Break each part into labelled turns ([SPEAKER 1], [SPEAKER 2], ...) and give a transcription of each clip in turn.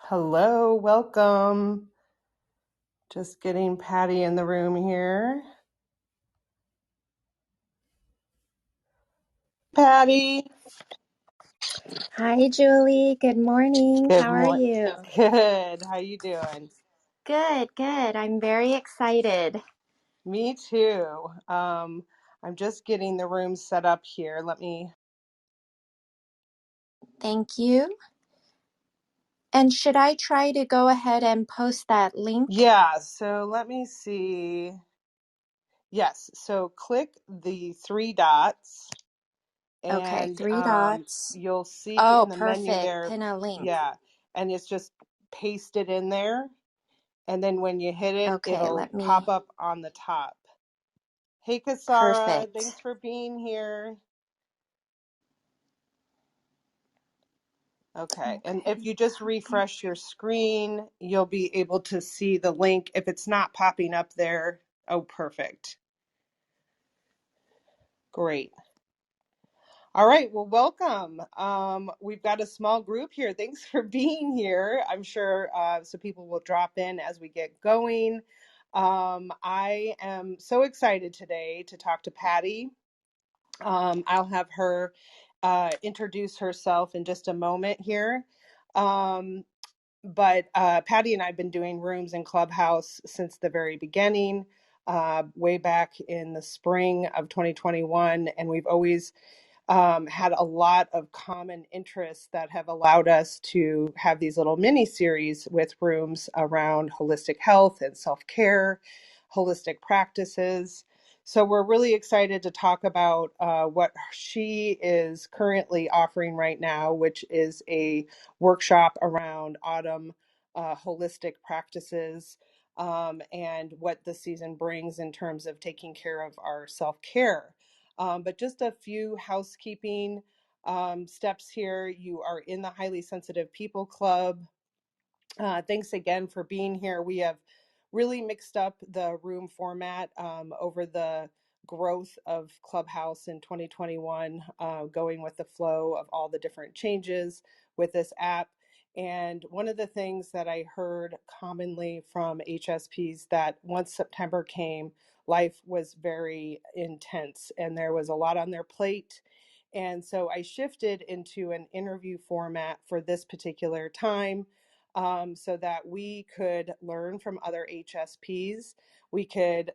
[SPEAKER 1] Hello, welcome. Just getting Patty in the room here. Patty.
[SPEAKER 2] Hi, Julie. Good morning.
[SPEAKER 1] Good
[SPEAKER 2] How are
[SPEAKER 1] morning.
[SPEAKER 2] you?
[SPEAKER 1] Good. How you doing?
[SPEAKER 2] Good, good. I'm very excited.
[SPEAKER 1] Me too. I'm just getting the room set up here. Let me.
[SPEAKER 2] Thank you. And should I try to go ahead and post that link?
[SPEAKER 1] Yeah. So let me see. Yes. So click the three dots,
[SPEAKER 2] Okay,
[SPEAKER 1] and
[SPEAKER 2] three dots.
[SPEAKER 1] you'll see
[SPEAKER 2] Oh,
[SPEAKER 1] in the menu
[SPEAKER 2] perfect.
[SPEAKER 1] there.
[SPEAKER 2] Pin a link.
[SPEAKER 1] Yeah, and it's just pasted in there. And then when you hit it,
[SPEAKER 2] Okay,
[SPEAKER 1] it'll
[SPEAKER 2] let me.
[SPEAKER 1] pop up on the top. Hey, Kasara,
[SPEAKER 2] Perfect.
[SPEAKER 1] thanks for being here. Okay, and
[SPEAKER 2] Okay,
[SPEAKER 1] if you just
[SPEAKER 2] copy.
[SPEAKER 1] refresh your screen, you'll be able to see the link. If it's not popping up there, oh, perfect. Great. All right, well, welcome. We've got a small group here. Thanks for being here. I'm sure so people will drop in as we get going. I am so excited today to talk to Patty. I'll have her introduce herself in just a moment here. Um, but Patty and I have been doing rooms in Clubhouse since the very beginning, way back in the spring of 2021. And we've always had a lot of common interests that have allowed us to have these little mini series with rooms around holistic health and self-care, holistic practices. So we're really excited to talk about what she is currently offering right now, which is a workshop around autumn holistic practices, and what the season brings in terms of taking care of our self-care. But just a few housekeeping steps here. You are in the Highly Sensitive People Club. Thanks again for being here. We have really mixed up the room format over the growth of Clubhouse in 2021, going with the flow of all the different changes with this app. And one of the things that I heard commonly from HSPs that once September came, life was very intense and there was a lot on their plate. And so I shifted into an interview format for this particular time, so that we could learn from other HSPs. We could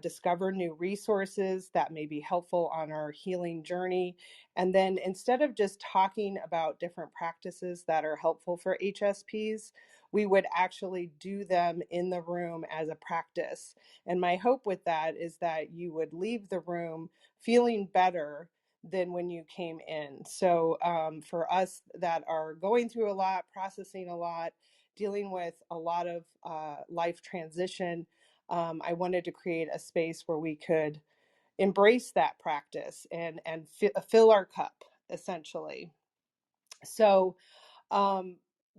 [SPEAKER 1] discover new resources that may be helpful on our healing journey. And then instead of just talking about different practices that are helpful for HSPs, we would actually do them in the room as a practice. And my hope with that is that you would leave the room feeling better than when you came in. So for us that are going through a lot, processing a lot, dealing with a lot of life transition, I wanted to create a space where we could embrace that practice and fill our cup, essentially. So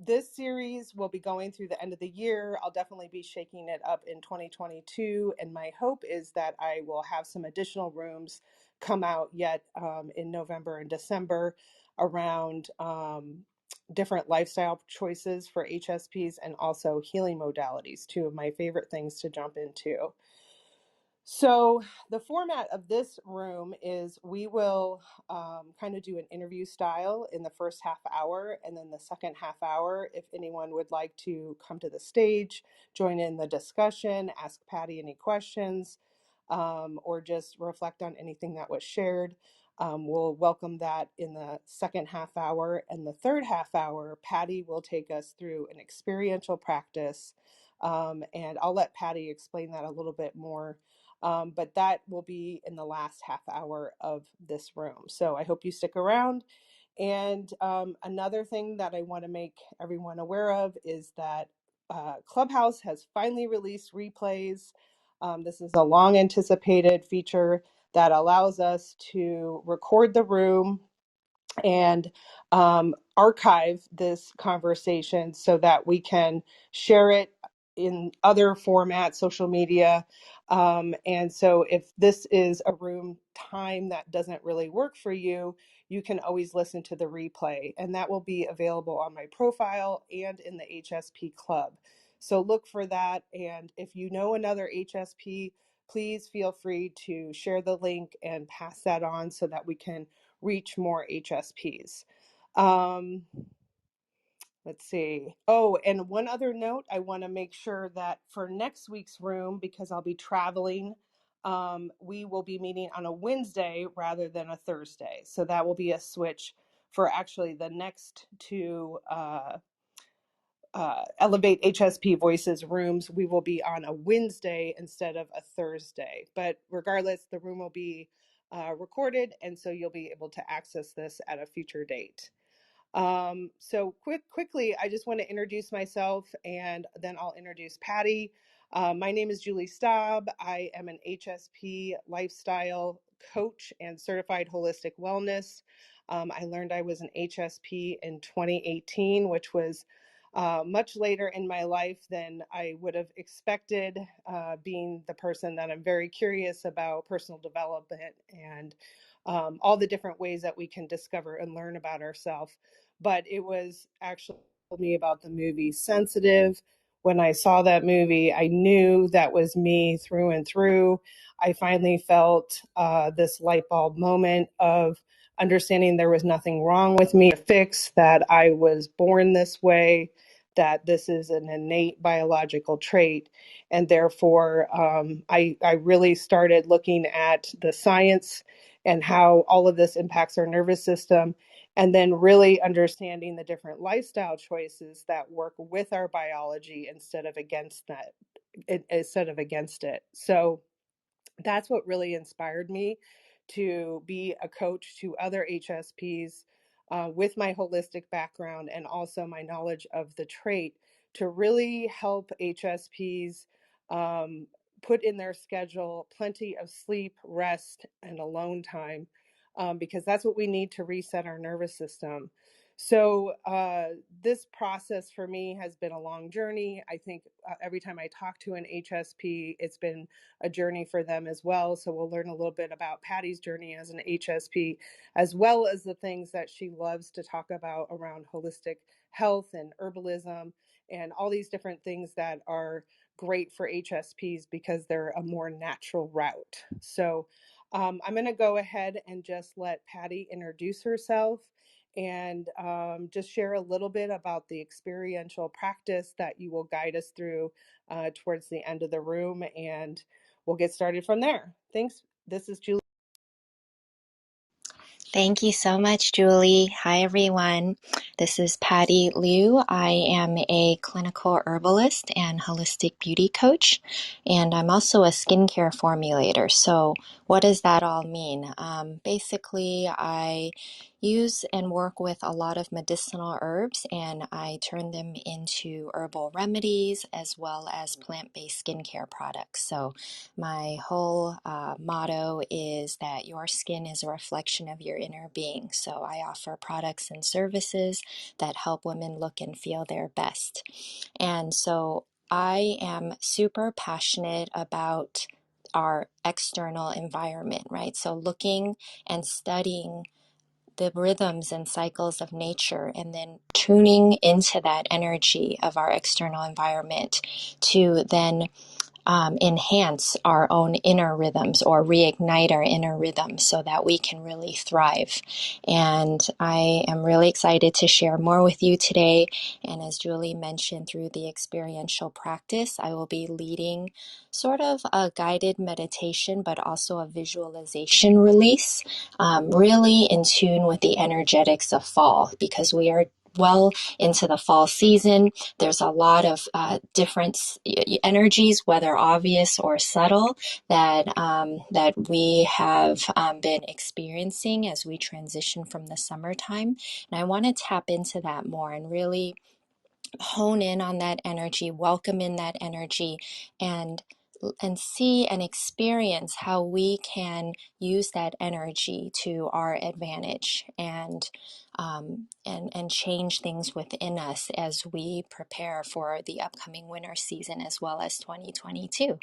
[SPEAKER 1] this series will be going through the end of the year. I'll definitely be shaking it up in 2022. And my hope is that I will have some additional rooms come out yet in November and December around different lifestyle choices for HSPs and also healing modalities, two of my favorite things to jump into. So the format of this room is we will kind of do an interview style in the first half hour, and then the second half hour, if anyone would like to come to the stage, join in the discussion, ask Patty any questions, or just reflect on anything that was shared. We'll welcome that in the second half hour. And the third half hour, Patty will take us through an experiential practice. And I'll let Patty explain that a little bit more, but that will be in the last half hour of this room. So I hope you stick around. And another thing that I want to make everyone aware of is that Clubhouse has finally released replays. This is a long anticipated feature that allows us to record the room and archive this conversation so that we can share it in other formats, social media, And so if this is a room time that doesn't really work for you, you can always listen to the replay, and that will be available on my profile and in the HSP Club. So look for that. And if you know another HSP, please feel free to share the link and pass that on so that we can reach more HSPs. Um, Let's see. Oh, and one other note, I want to make sure that for next week's room, because I'll be traveling, we will be meeting on a Wednesday rather than a Thursday. So that will be a switch for actually the next two Elevate HSP Voices rooms. We will be on a Wednesday instead of a Thursday. But regardless, the room will be recorded, and so you'll be able to access this at a future date. So quickly, I just want to introduce myself and then I'll introduce Patty. My name is Julie Staub. I am an HSP lifestyle coach and certified holistic wellness. I learned I was an HSP in 2018, which was much later in my life than I would have expected, being the person that I'm very curious about personal development and all the different ways that we can discover and learn about ourselves. But it was actually me about the movie Sensitive. When I saw that movie, I knew that was me through and through. I finally felt this light bulb moment of understanding there was nothing wrong with me to fix, that I was born this way, that this is an innate biological trait. And therefore, I really started looking at the science and how all of this impacts our nervous system, and then really understanding the different lifestyle choices that work with our biology instead of against it. So that's what really inspired me to be a coach to other HSPs, with my holistic background and also my knowledge of the trait, to really help HSPs um, put in their schedule plenty of sleep, rest, and alone time, because that's what we need to reset our nervous system. So this process for me has been a long journey. I think every time I talk to an HSP, it's been a journey for them as well. So we'll learn a little bit about Patty's journey as an HSP, as well as the things that she loves to talk about around holistic health and herbalism and all these different things that are great for HSPs because they're a more natural route. So I'm going to go ahead and just let Patty introduce herself and just share a little bit about the experiential practice that you will guide us through towards the end of the room. And we'll get started from there. Thanks. This is Julie.
[SPEAKER 2] Thank you so much, Julie. Hi, everyone. This is Patty Liu. I am a clinical herbalist and holistic beauty coach, and I'm also a skincare formulator. So what does that all mean? Basically, I use and work with a lot of medicinal herbs, and I turn them into herbal remedies as well as plant-based skincare products. So my whole motto is that your skin is a reflection of your inner being. So I offer products and services that help women look and feel their best. And so I am super passionate about our external environment, right? So looking and studying the rhythms and cycles of nature and then tuning into that energy of our external environment to then enhance our own inner rhythms or reignite our inner rhythms so that we can really thrive. And I am really excited to share more with you today. And as Julie mentioned, through the experiential practice, I will be leading sort of a guided meditation, but also a visualization release, really in tune with the energetics of fall, because we are well into the fall season. There's a lot of different energies, whether obvious or subtle, that we have been experiencing as we transition from the summertime. And I want to tap into that more and really hone in on that energy, welcome in that energy, and see and experience how we can use that energy to our advantage and change things within us as we prepare for the upcoming winter season as well as 2022.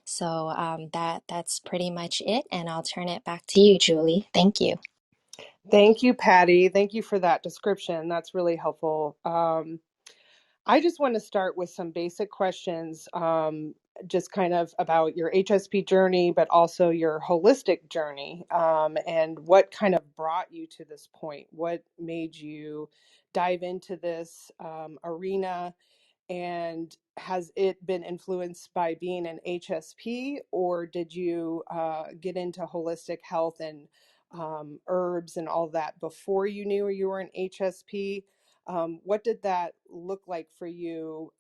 [SPEAKER 2] So that's pretty much it, and I'll turn it back to you, Julie. Thank you.
[SPEAKER 1] Thank you, Patty. Thank you for that description. That's really helpful. I just want to start with some basic questions, just kind of about your HSP journey, but also your holistic journey, and what kind of brought you to this point. What made you dive into this arena? And has it been influenced by being an HSP, or did you get into holistic health and herbs and all that before you knew you were an HSP? What did that look like for you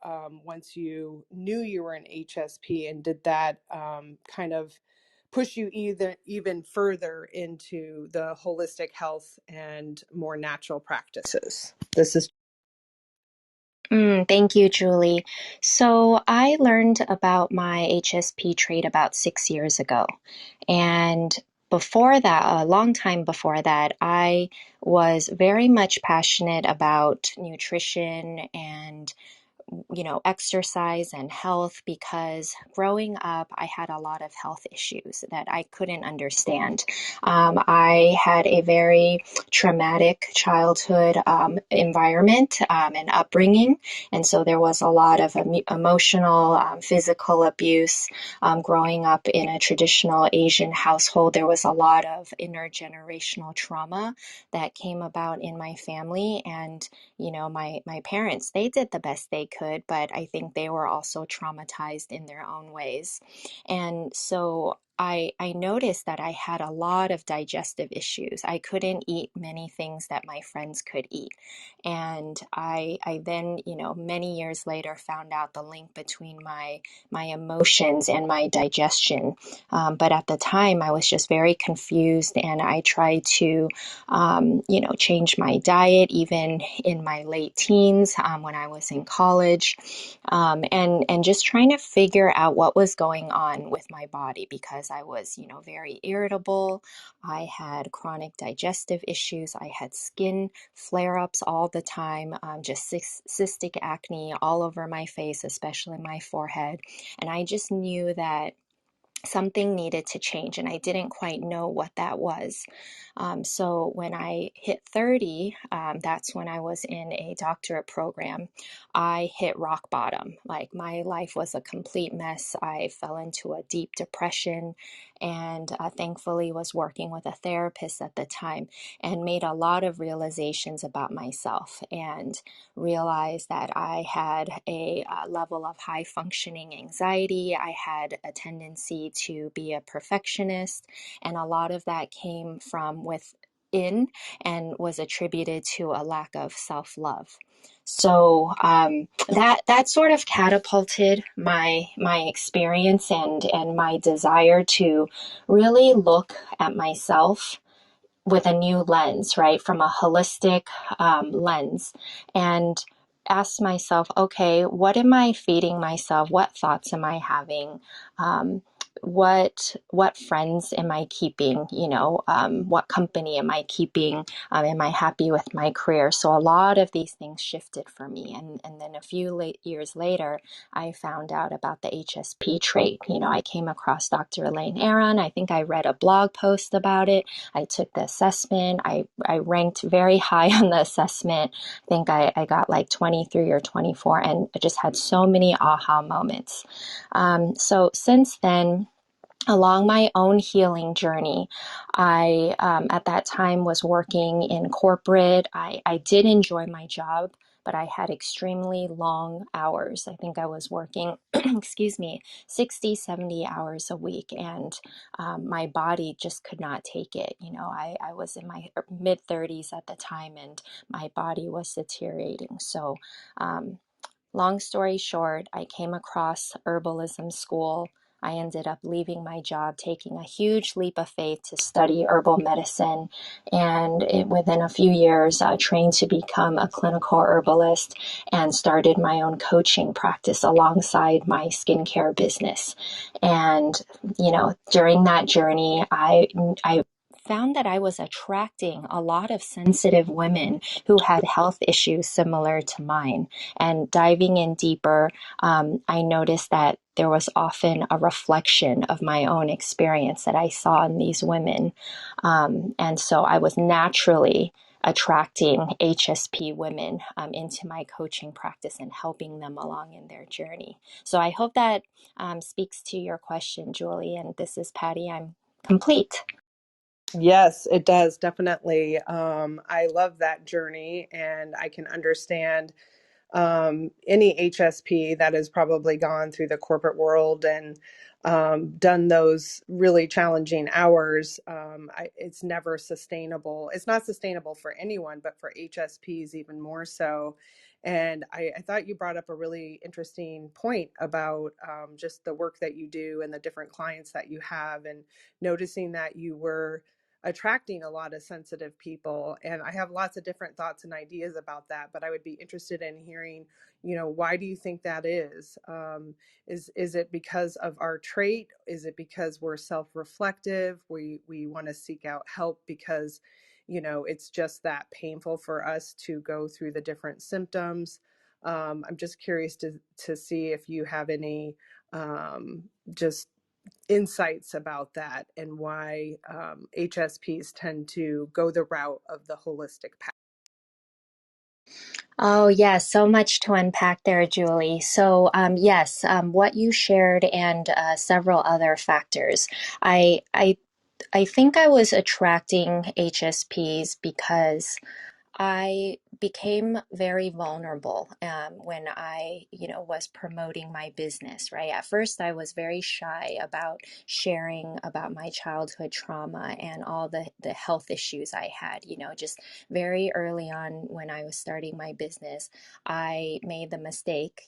[SPEAKER 1] once you knew you were an HSP, and did that kind of push you even further into the holistic health and more natural practices? This is
[SPEAKER 2] Thank you, Julie. So I learned about my HSP trait about 6 years ago. And before that, a long time before that, I was very much passionate about nutrition and exercise and health because growing up, I had a lot of health issues that I couldn't understand. I had a very traumatic childhood environment and upbringing. And so there was a lot of emotional, physical abuse. Growing up in a traditional Asian household, there was a lot of intergenerational trauma that came about in my family. And my parents, they did the best they could, but I think they were also traumatized in their own ways. And so I noticed that I had a lot of digestive issues. I couldn't eat many things that my friends could eat. And I then, many years later found out the link between my emotions and my digestion. But at the time, I was just very confused, and I tried to change my diet even in my late teens when I was in college, and just trying to figure out what was going on with my body because I was, very irritable. I had chronic digestive issues. I had skin flare-ups all the time, just cystic acne all over my face, especially my forehead. And I just knew that something needed to change, and I didn't quite know what that was. So when I hit 30, that's when I was in a doctorate program. I hit rock bottom. Like, my life was a complete mess. I fell into a deep depression, and thankfully was working with a therapist at the time, and made a lot of realizations about myself, and realized that I had a level of high functioning anxiety. I had a tendency to be a perfectionist, and a lot of that came from within and was attributed to a lack of self-love. So that sort of catapulted my experience and my desire to really look at myself with a new lens, right? From a holistic lens, and ask myself, okay, what am I feeding myself? What thoughts am I having? Um, what friends am I keeping? What company am I keeping? Am I happy with my career? So a lot of these things shifted for me, and then a few years later, I found out about the HSP trait. I came across Dr. Elaine Aron. I think I read a blog post about it. I took the assessment. I ranked very high on the assessment. I think I got like 23 or 24, and I just had so many aha moments. So since then, along my own healing journey, I, at that time, was working in corporate. I did enjoy my job, but I had extremely long hours. I think I was working, excuse me, 60, 70 hours a week, and my body just could not take it. I was in my mid 30s at the time, and my body was deteriorating. So, long story short, I came across herbalism school. I ended up leaving my job, taking a huge leap of faith to study herbal medicine, and within a few years, trained to become a clinical herbalist and started my own coaching practice alongside my skincare business. And, during that journey, I found that I was attracting a lot of sensitive women who had health issues similar to mine. And diving in deeper, I noticed that there was often a reflection of my own experience that I saw in these women. And so I was naturally attracting HSP women into my coaching practice and helping them along in their journey. So I hope that speaks to your question, Julie. And this is Patty. I'm complete.
[SPEAKER 1] Yes, it does, definitely. I love that journey, and I can understand any HSP that has probably gone through the corporate world and done those really challenging hours. It's never sustainable. It's not sustainable for anyone, but for HSPs even more so. And I thought you brought up a really interesting point about just the work that you do and the different clients that you have, and noticing that you were attracting a lot of sensitive people. And I have lots of different thoughts and ideas about that, but I would be interested in hearing, why do you think that is? Is it because of our trait? Is it because we're self-reflective? We want to seek out help because, it's just that painful for us to go through the different symptoms. I'm just curious to see if you have any just insights about that, and why HSPs tend to go the route of the holistic path.
[SPEAKER 2] Oh, yes, so much to unpack there, Julie. So, yes, what you shared and several other factors. I think I was attracting HSPs because I became very vulnerable when I, was promoting my business, right? At first, I was very shy about sharing about my childhood trauma and all the health issues I had. Just very early on when I was starting my business, I made the mistake,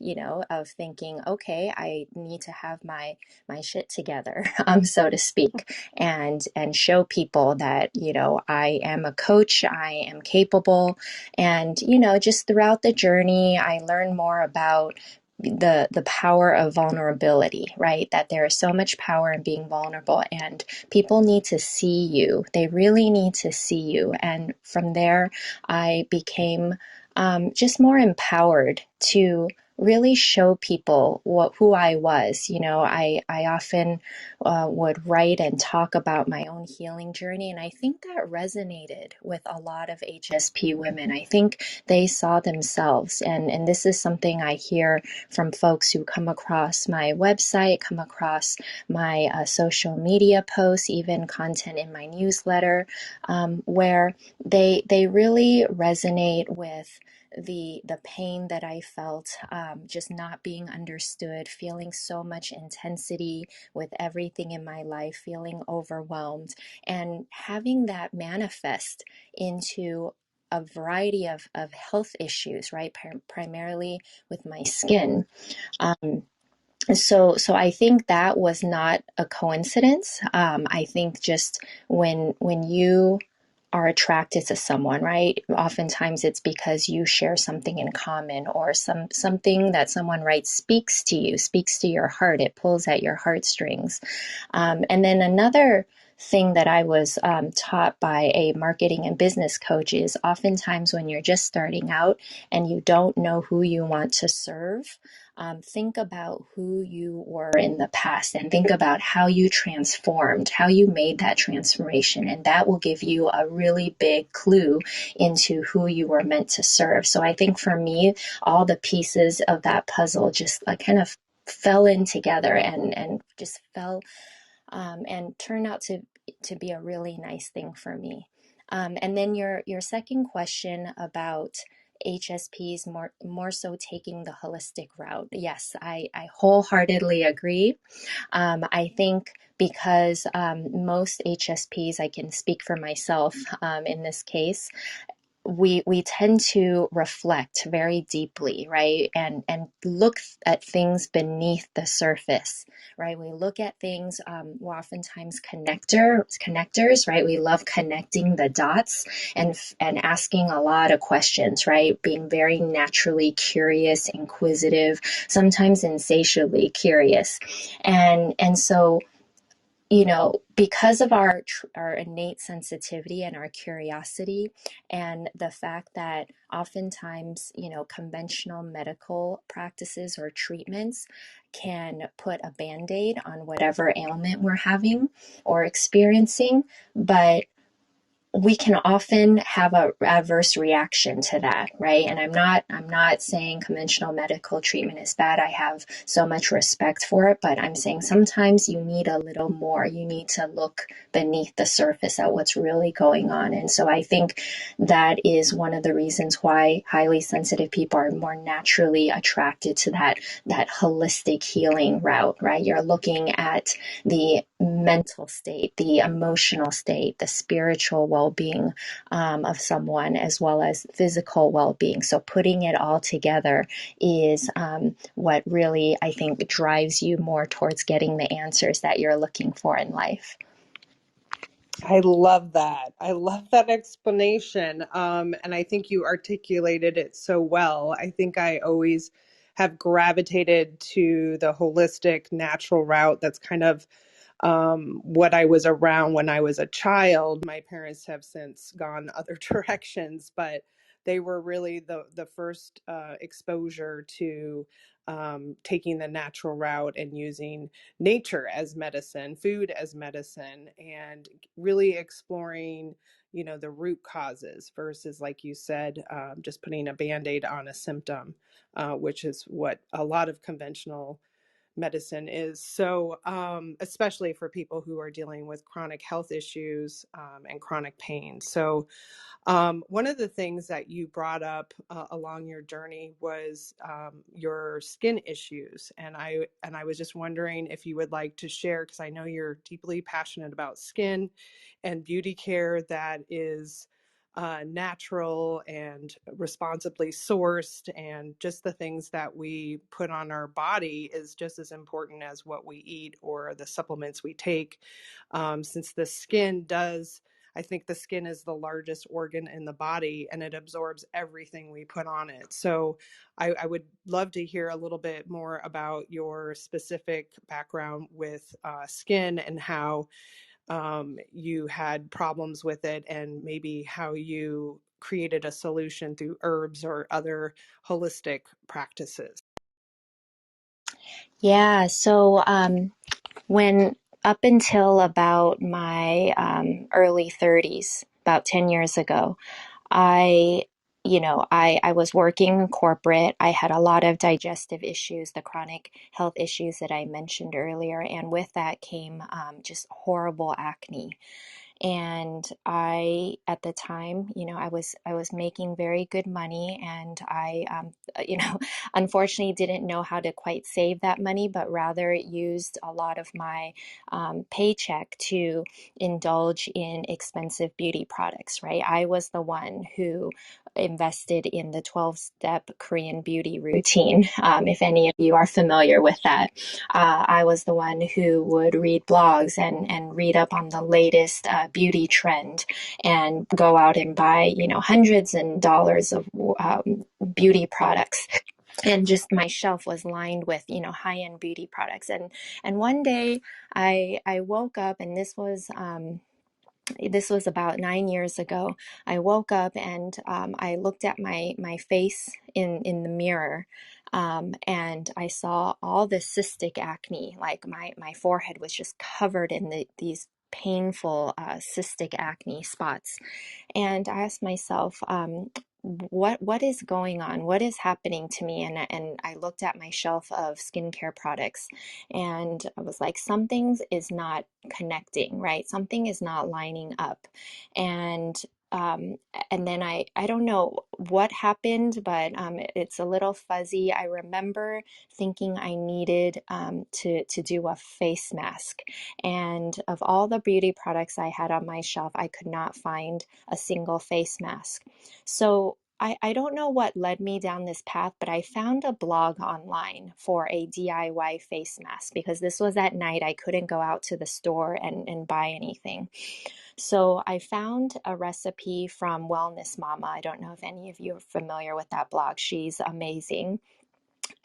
[SPEAKER 2] of thinking, okay, I need to have my shit together, so to speak, and show people that, I am a coach, I am capable. And, just throughout the journey, I learned more about the power of vulnerability, right? That there is so much power in being vulnerable, and people need to see you. They really need to see you. And from there, I became just more empowered to really show people who I was. I often would write and talk about my own healing journey, and I think that resonated with a lot of HSP women. I think they saw themselves, and this is something I hear from folks who come across my website, come across my social media posts, even content in my newsletter, where they really resonate with the pain that I felt, just not being understood, feeling so much intensity with everything in my life, feeling overwhelmed, and having that manifest into a variety of health issues, right? Primarily with my skin. Um, so I think that was not a coincidence. I think just when you are attracted to someone, right? Oftentimes it's because you share something in common, or something that someone writes speaks to you, speaks to your heart. It pulls at your heartstrings. And then another thing that I was taught by a marketing and business coach is oftentimes when you're just starting out and you don't know who you want to serve, think about who you were in the past and think about how you transformed, how you made that transformation. And that will give you a really big clue into who you were meant to serve. So I think for me, all the pieces of that puzzle just kind of fell in together and just fell and turned out to be a really nice thing for me. And then your second question about HSPs more so taking the holistic route. Yes, I wholeheartedly agree. I think because most HSPs, I can speak for myself in this case, we tend to reflect very deeply, right? And look at things beneath the surface, right? We look at things, we're oftentimes connectors, right? We love connecting the dots and asking a lot of questions, right? Being very naturally curious, inquisitive, sometimes insatiably curious. And so because of our innate sensitivity and our curiosity, and the fact that oftentimes, conventional medical practices or treatments can put a band-aid on whatever ailment we're having or experiencing, but we can often have a adverse reaction to that, right? And I'm not saying conventional medical treatment is bad. I have so much respect for it, but I'm saying sometimes you need a little more. You need to look beneath the surface at what's really going on. And so I think that is one of the reasons why highly sensitive people are more naturally attracted to that holistic healing route, right? You're looking at the mental state, the emotional state, the spiritual well-being of someone, as well as physical well-being. So putting it all together is what really, I think, drives you more towards getting the answers that you're looking for in life.
[SPEAKER 1] I love that. I love that explanation. And I think you articulated it so well. I think I always have gravitated to the holistic, natural route. That's kind of what I was around when I was a child. My parents have since gone other directions, but they were really the first exposure to taking the natural route and using nature as medicine, food as medicine, and really exploring, the root causes versus, like you said, just putting a band-aid on a symptom, which is what a lot of conventional medicine is. So, especially for people who are dealing with chronic health issues and chronic pain. So, one of the things that you brought up along your journey was your skin issues, and I was just wondering if you would like to share, because I know you're deeply passionate about skin and beauty care that is natural and responsibly sourced, and just the things that we put on our body is just as important as what we eat or the supplements we take, since the skin does. I think the skin is the largest organ in the body, and it absorbs everything we put on it. So I would love to hear a little bit more about your specific background with skin and how you had problems with it, and maybe how you created a solution through herbs or other holistic practices.
[SPEAKER 2] Yeah, so when up until about my early 30s, about 10 years ago, I, I was working in corporate. I had a lot of digestive issues, the chronic health issues that I mentioned earlier, and with that came just horrible acne. And at the time, I was making very good money, and I, unfortunately didn't know how to quite save that money, but rather used a lot of my paycheck to indulge in expensive beauty products, right? I was the one who invested in the 12-step Korean beauty routine. If any of you are familiar with that, I was the one who would read blogs and read up on the latest beauty trend and go out and buy, hundreds and dollars of beauty products. And just my shelf was lined with, high-end beauty products. And one day I woke up, and this was about 9 years ago. I woke up and I looked at my face in the mirror, and I saw all the cystic acne. Like my forehead was just covered in these painful cystic acne spots. And I asked myself, what is going on? What is happening to me? And I looked at my shelf of skincare products, and I was like, something is not connecting, right? Something is not lining up. And um, and then I don't know what happened, but it's a little fuzzy. I remember thinking I needed to do a face mask. And of all the beauty products I had on my shelf, I could not find a single face mask. So I don't know what led me down this path, but I found a blog online for a DIY face mask, because this was at night. I couldn't go out to the store and buy anything. So I found a recipe from Wellness Mama. I don't know if any of you are familiar with that blog. She's amazing.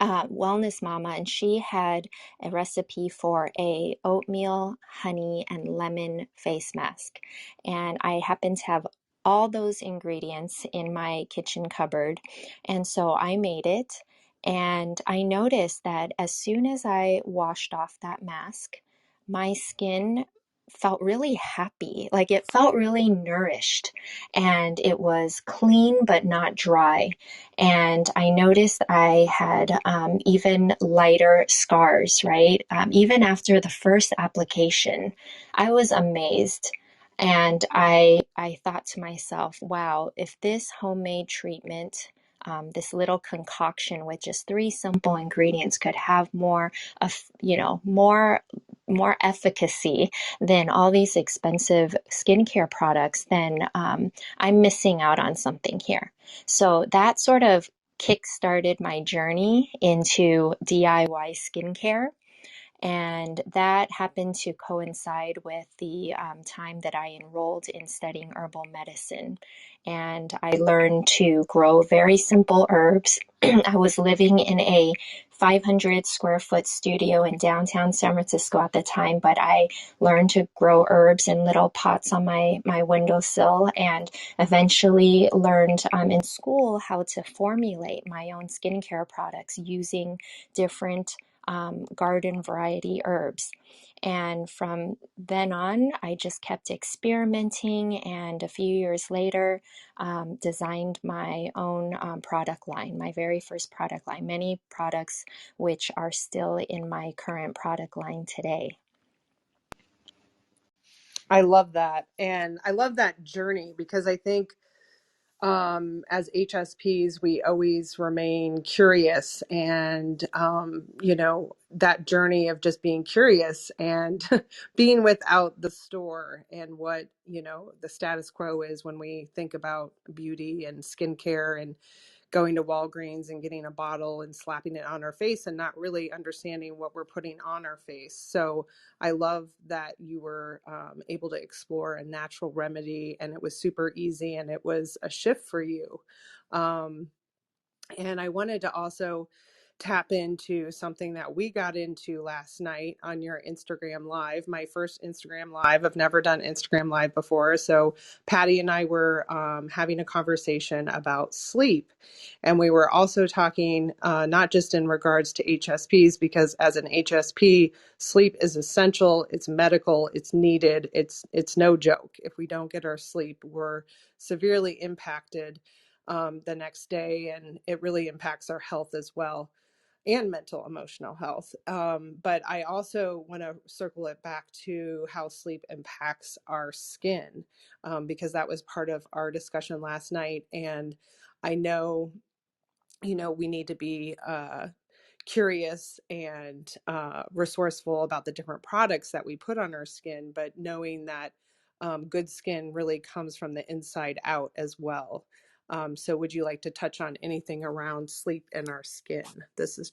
[SPEAKER 2] Wellness Mama, and she had a recipe for a oatmeal, honey, and lemon face mask. And I happen to have all those ingredients in my kitchen cupboard. And so I made it. And I noticed that as soon as I washed off that mask, my skin felt really happy. Like it felt really nourished. And it was clean but not dry. And I noticed I had even lighter scars, right? Even after the first application, I was amazed. And I thought to myself, wow, if this homemade treatment, this little concoction with just three simple ingredients could have more of, more efficacy than all these expensive skincare products, then I'm missing out on something here. So that sort of kick-started my journey into DIY skincare. And that happened to coincide with the time that I enrolled in studying herbal medicine. And I learned to grow very simple herbs. I was living in a 500 square foot studio in downtown San Francisco at the time, but I learned to grow herbs in little pots on my windowsill, and eventually learned in school how to formulate my own skincare products using different garden variety herbs. And from then on, I just kept experimenting, and a few years later, designed my own product line, my very first product line, many products which are still in my current product line today.
[SPEAKER 1] I love that. And I love that journey because I think as HSPs, we always remain curious, and that journey of just being curious and being without the store and what the status quo is when we think about beauty and skincare, and going to Walgreens and getting a bottle and slapping it on our face and not really understanding what we're putting on our face. So I love that you were able to explore a natural remedy, and it was super easy, and it was a shift for you. And I wanted to also tap into something that we got into last night on your Instagram Live, my first Instagram Live. I've never done Instagram Live before. So Patty and I were having a conversation about sleep. And we were also talking not just in regards to HSPs, because as an HSP, sleep is essential, it's medical, it's needed, it's no joke. If we don't get our sleep, we're severely impacted the next day, and it really impacts our health as well, and mental emotional health. But I also want to circle it back to how sleep impacts our skin, because that was part of our discussion last night. And I know, we need to be curious and resourceful about the different products that we put on our skin, but knowing that good skin really comes from the inside out as well. So would you like to touch on anything around sleep and our skin? This is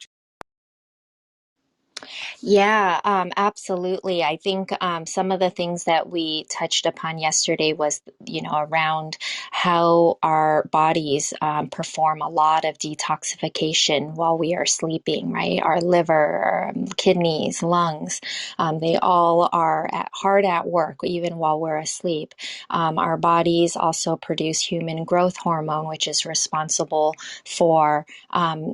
[SPEAKER 2] Yeah, absolutely. I think some of the things that we touched upon yesterday was, around how our bodies perform a lot of detoxification while we are sleeping, right? Our liver, kidneys, lungs, they all are hard at work even while we're asleep. Our bodies also produce human growth hormone, which is responsible for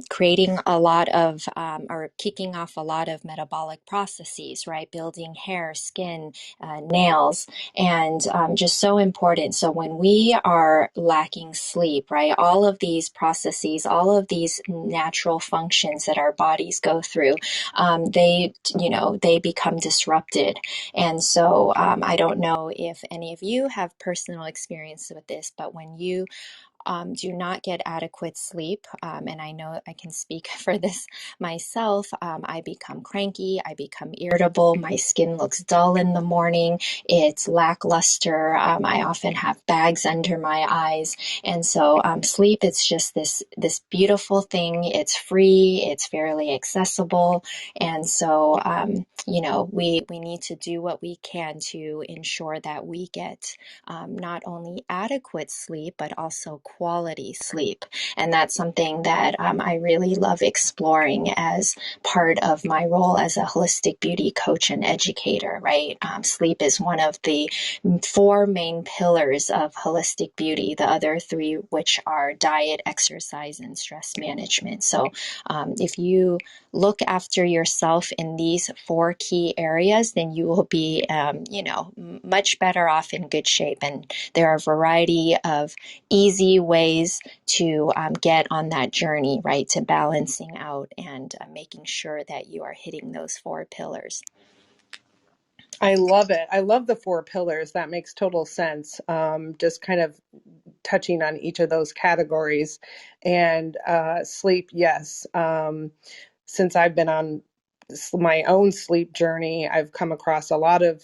[SPEAKER 2] creating a lot of, or kicking off a lot of metabolic processes, right? Building hair, skin, nails, and just so important. So when we are lacking sleep, right, all of these processes, all of these natural functions that our bodies go through, they become disrupted. And so I don't know if any of you have personal experience with this, but when you do not get adequate sleep, and I know I can speak for this myself, I become cranky, I become irritable, my skin looks dull in the morning, it's lackluster, I often have bags under my eyes, and so sleep, it's just this beautiful thing, it's free, it's fairly accessible, and so we need to do what we can to ensure that we get not only adequate sleep, but also quality sleep. And that's something that I really love exploring as part of my role as a holistic beauty coach and educator, right? Sleep is one of the four main pillars of holistic beauty, the other three, which are diet, exercise, and stress management. So if you look after yourself in these four key areas, then you will be, much better off, in good shape. And there are a variety of easy ways to get on that journey, right, to balancing out and making sure that you are hitting those four pillars.
[SPEAKER 1] I love it. I love the four pillars. That makes total sense. Just kind of touching on each of those categories. And sleep, yes. Since I've been on my own sleep journey, I've come across a lot of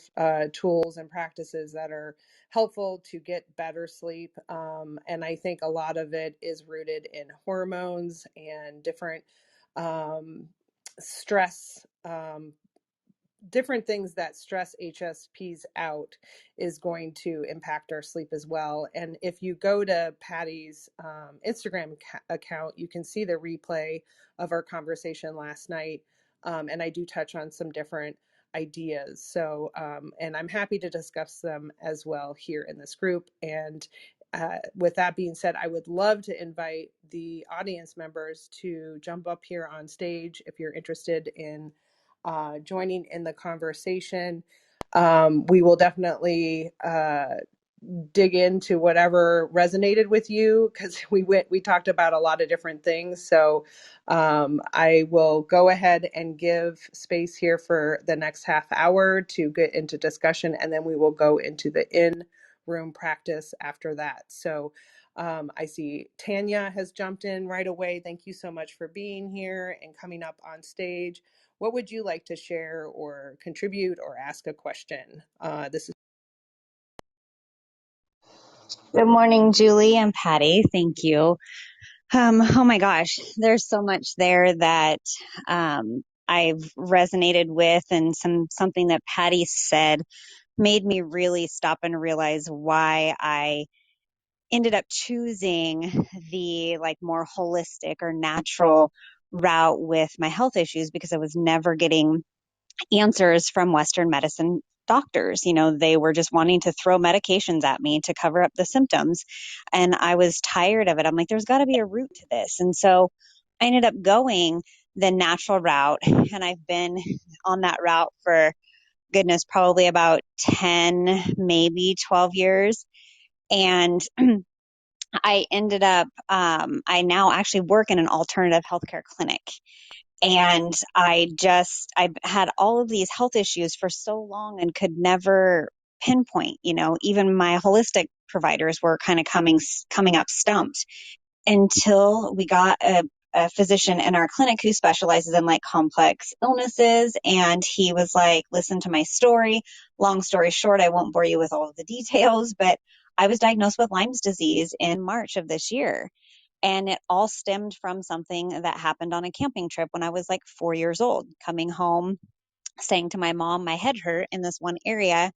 [SPEAKER 1] tools and practices that are helpful to get better sleep. And I think a lot of it is rooted in hormones and different stress, different things that stress HSPs out is going to impact our sleep as well. And if you go to Patty's Instagram account, you can see the replay of our conversation last night. And I do touch on some different ideas. So, and I'm happy to discuss them as well here in this group. And with that being said, I would love to invite the audience members to jump up here on stage if you're interested in joining in the conversation. We will definitely dig into whatever resonated with you, because we talked about a lot of different things. So I will go ahead and give space here for the next half hour to get into discussion, and then we will go into the in-room practice after that. So I see Tanya has jumped in right away. Thank you so much for being here and coming up on stage. What would you like to share or contribute or ask a question? This is
[SPEAKER 3] Good morning, Julie and Patty. Thank you. Oh my gosh, there's so much there that I've resonated with, and something that Patty said made me really stop and realize why I ended up choosing the more holistic or natural route with my health issues, because I was never getting answers from Western medicine doctors. They were just wanting to throw medications at me to cover up the symptoms. And I was tired of it. I'm like, there's got to be a root to this. And so I ended up going the natural route. And I've been on that route for, goodness, probably about 10, maybe 12 years. And I ended up, I now actually work in an alternative healthcare clinic. And I've had all of these health issues for so long and could never pinpoint, even my holistic providers were kind of coming up stumped, until we got a physician in our clinic who specializes in complex illnesses. And he was like, listen to my story. Long story short, I won't bore you with all of the details, but I was diagnosed with Lyme's disease in March of this year. And it all stemmed from something that happened on a camping trip when I was 4 years old, coming home, saying to my mom, my head hurt in this one area.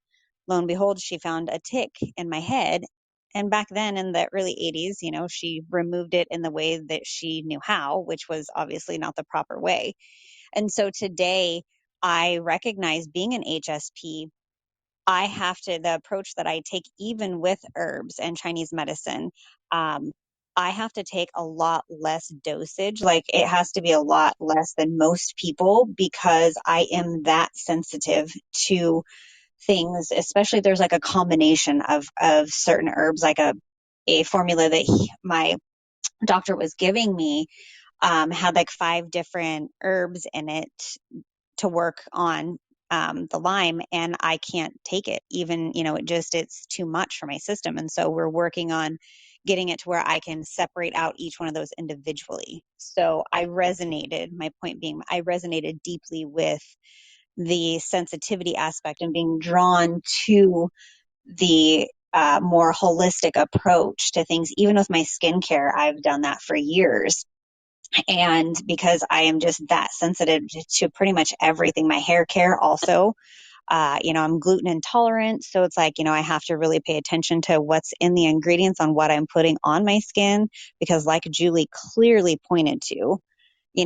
[SPEAKER 3] Lo and behold, she found a tick in my head. And back then in the early 80s, she removed it in the way that she knew how, which was obviously not the proper way. And so today I recognize, being an HSP, the approach that I take, even with herbs and Chinese medicine, I have to take a lot less dosage. It has to be a lot less than most people, because I am that sensitive to things, especially if there's a combination of certain herbs, a formula that my doctor was giving me, had 5 different herbs in it to work on the Lyme, and I can't take it. Even, it's too much for my system. And so we're working on getting it to where I can separate out each one of those individually. So my point being, I resonated deeply with the sensitivity aspect and being drawn to the more holistic approach to things. Even with my skincare, I've done that for years. And because I am just that sensitive to pretty much everything, my hair care also, I'm gluten intolerant. So it's like, I have to really pay attention to what's in the ingredients on what I'm putting on my skin, because like Julie clearly pointed to,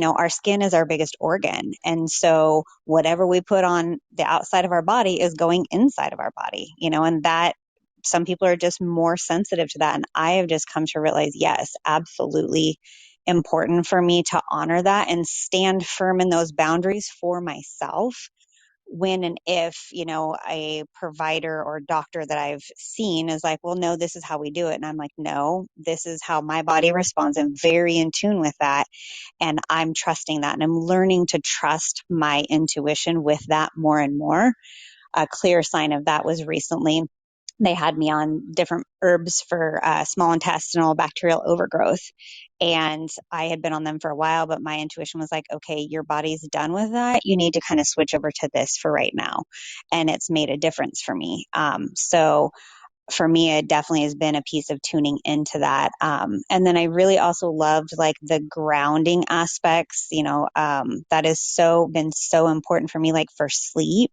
[SPEAKER 3] our skin is our biggest organ. And so whatever we put on the outside of our body is going inside of our body, and that some people are just more sensitive to that. And I have just come to realize, yes, absolutely important for me to honor that and stand firm in those boundaries for myself when and if, a provider or doctor that I've seen is like, well, no, this is how we do it. And I'm like, no, this is how my body responds. I'm very in tune with that. And I'm trusting that. And I'm learning to trust my intuition with that more and more. A clear sign of that was recently they had me on different herbs for small intestinal bacterial overgrowth. And I had been on them for a while, but my intuition was like, okay, your body's done with that. You need to kind of switch over to this for right now. And it's made a difference for me. So for me, it definitely has been a piece of tuning into that. And then I really also loved like the grounding aspects, that has been so important for me, like for sleep.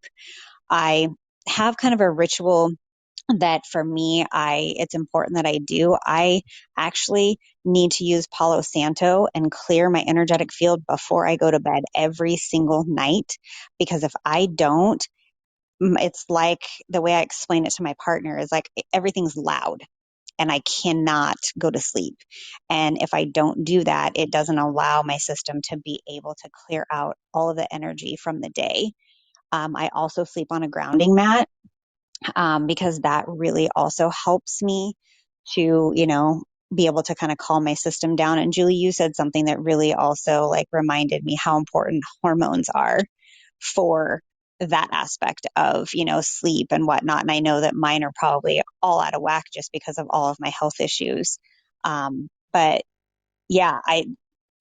[SPEAKER 3] I have kind of a ritual that for me, it's important that I do. I actually need to use Palo Santo and clear my energetic field before I go to bed every single night, because if I don't, it's like the way I explain it to my partner is like everything's loud and I cannot go to sleep. And if I don't do that, it doesn't allow my system to be able to clear out all of the energy from the day. I also sleep on a grounding mat, because that really also helps me to, be able to kind of calm my system down. And Julie, you said something that really also like reminded me how important hormones are for that aspect of, sleep and whatnot. And I know that mine are probably all out of whack just because of all of my health issues. But yeah,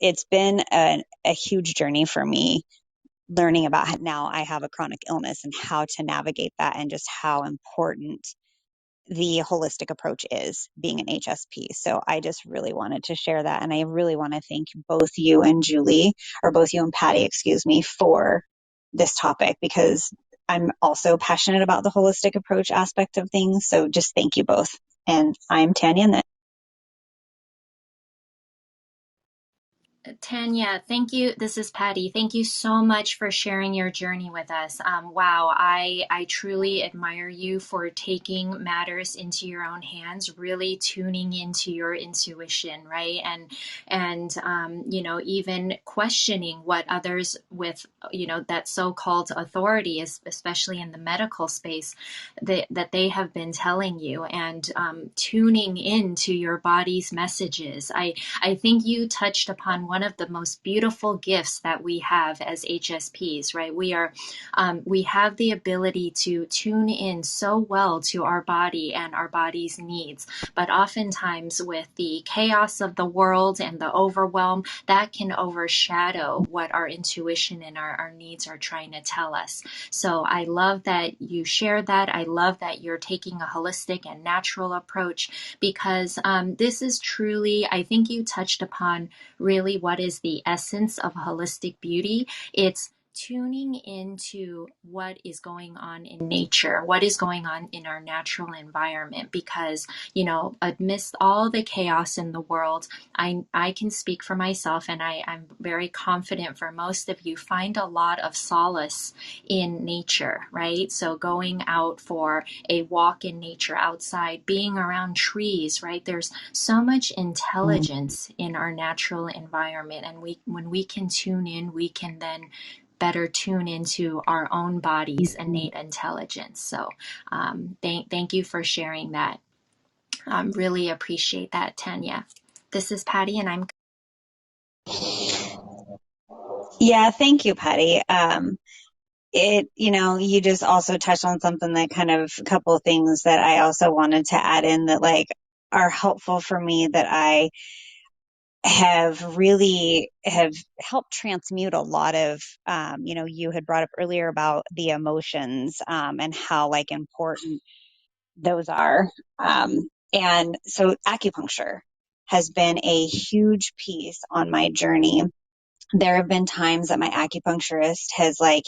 [SPEAKER 3] it's been a huge journey for me learning about now I have a chronic illness and how to navigate that, and just how important the holistic approach is being an HSP. So I just really wanted to share that. And I really want to thank both you and Julie, or both you and Patty, excuse me, for this topic, because I'm also passionate about the holistic approach aspect of things. So just thank you both. And I'm Tanya. And
[SPEAKER 2] Tanya, thank you. This is Patty. Thank you so much for sharing your journey with us. Wow, I truly admire you for taking matters into your own hands, really tuning into your intuition, right? And even questioning what others with that so-called authority is, especially in the medical space, that they have been telling you, and tuning into your body's messages. I think you touched upon one of the most beautiful gifts that we have as HSPs, right? We have the ability to tune in so well to our body and our body's needs, but oftentimes with the chaos of the world and the overwhelm, that can overshadow what our intuition and our needs are trying to tell us. So I love that you shared that. I love that you're taking a holistic and natural approach, because this is truly, I think you touched upon really what is the essence of holistic beauty. It's tuning into what is going on in nature, what is going on in our natural environment, because, amidst all the chaos in the world, I can speak for myself, and I'm very confident for most of you, find a lot of solace in nature, right? So going out for a walk in nature outside, being around trees, right? There's so much intelligence in our natural environment. And when we can tune in, we can then better tune into our own body's innate intelligence. So thank you for sharing that. Really appreciate that, Tanya. This is Patty, and I'm
[SPEAKER 3] yeah, thank you, Patty. You just also touched on something that kind of a couple of things that I also wanted to add in that like are helpful for me, that I have helped transmute a lot of, you had brought up earlier about the emotions, and how like important those are. And so acupuncture has been a huge piece on my journey. There have been times that my acupuncturist has like,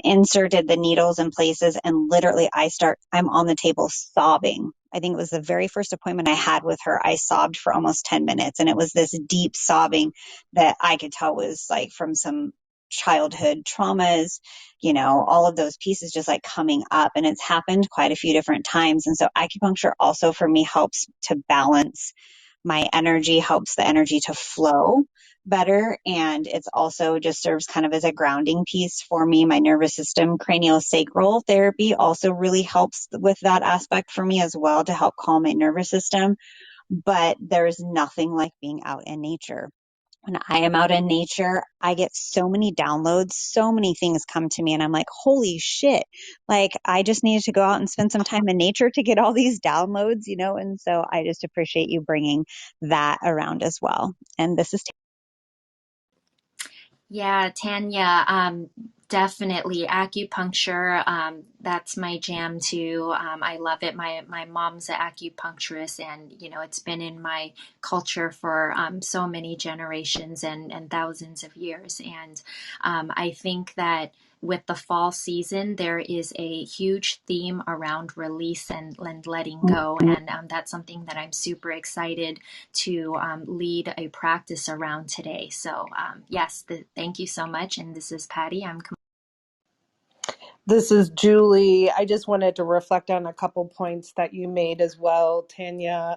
[SPEAKER 3] inserted the needles in places, and literally I'm on the table sobbing. I think it was the very first appointment I had with her. I sobbed for almost 10 minutes, and it was this deep sobbing that I could tell was like from some childhood traumas, all of those pieces just like coming up. And it's happened quite a few different times. And so acupuncture also for me helps to balance my energy, helps the energy to flow better. And it's also just serves kind of as a grounding piece for me. My nervous system, craniosacral therapy also really helps with that aspect for me as well, to help calm my nervous system. But there's nothing like being out in nature. When I am out in nature, I get so many downloads, so many things come to me, and I'm like, holy shit. Like, I just needed to go out and spend some time in nature to get all these downloads, and so I just appreciate you bringing that around as well. And this is
[SPEAKER 2] Yeah, Tanya, definitely acupuncture. That's my jam too. I love it. My mom's an acupuncturist, and it's been in my culture for so many generations and thousands of years. And I think that with the fall season, there is a huge theme around release and letting go, and that's something that I'm super excited to lead a practice around today. So yes, thank you so much. And this is Patty.
[SPEAKER 1] This is Julie. I just wanted to reflect on a couple points that you made as well, Tanya.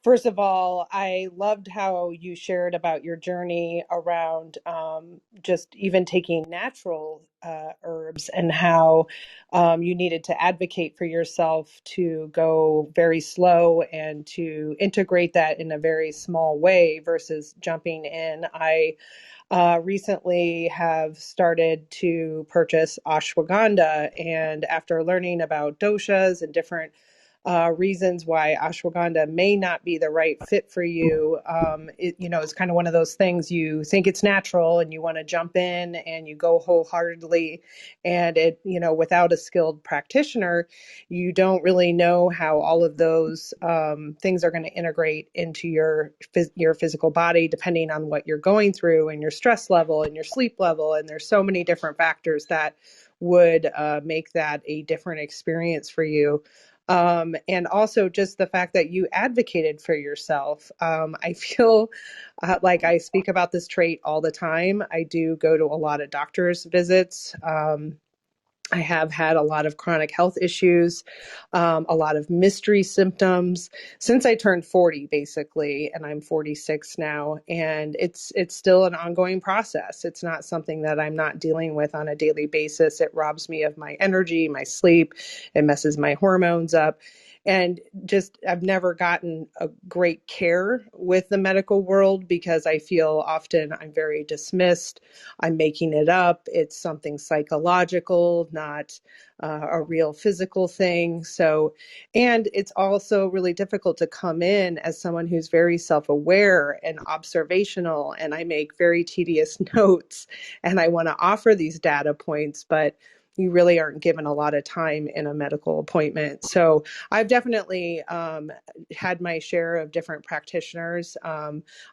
[SPEAKER 1] First of all, I loved how you shared about your journey around just even taking natural herbs, and how you needed to advocate for yourself to go very slow and to integrate that in a very small way versus jumping in. I recently have started to purchase ashwagandha, and after learning about doshas and different reasons why ashwagandha may not be the right fit for you, it's kind of one of those things. You think it's natural and you want to jump in and you go wholeheartedly, and without a skilled practitioner, you don't really know how all of those things are going to integrate into your physical body, depending on what you're going through and your stress level and your sleep level. And there's so many different factors that would make that a different experience for you. And also just the fact that you advocated for yourself. I feel like I speak about this trait all the time. I do go to a lot of doctor's visits. I have had a lot of chronic health issues, a lot of mystery symptoms since I turned 40, basically, and I'm 46 now. And it's still an ongoing process. It's not something that I'm not dealing with on a daily basis. It robs me of my energy, my sleep. It messes my hormones up. And just, I've never gotten a great care with the medical world because I feel often I'm very dismissed. I'm making it up. It's something psychological, not a real physical thing. So, and it's also really difficult to come in as someone who's very self-aware and observational, and I make very tedious notes, and I want to offer these data points, but you really aren't given a lot of time in a medical appointment. So I've definitely had my share of different practitioners.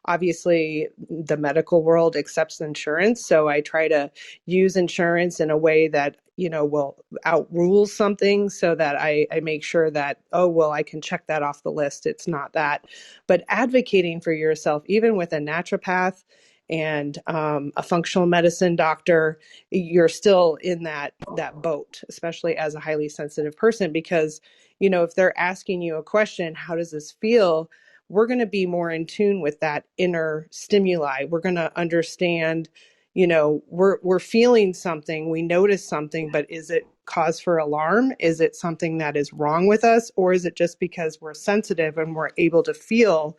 [SPEAKER 1] Obviously, the medical world accepts insurance, so I try to use insurance in a way that will outrule something, so that I make sure that, oh, well, I can check that off the list. It's not that. But advocating for yourself, even with a naturopath and a functional medicine doctor, you're still in that boat, especially as a highly sensitive person, because if they're asking you a question, how does this feel? We're going to be more in tune with that inner stimuli. We're going to understand, we're feeling something, we notice something, but is it cause for alarm? Is it something that is wrong with us? Or is it just because we're sensitive and we're able to feel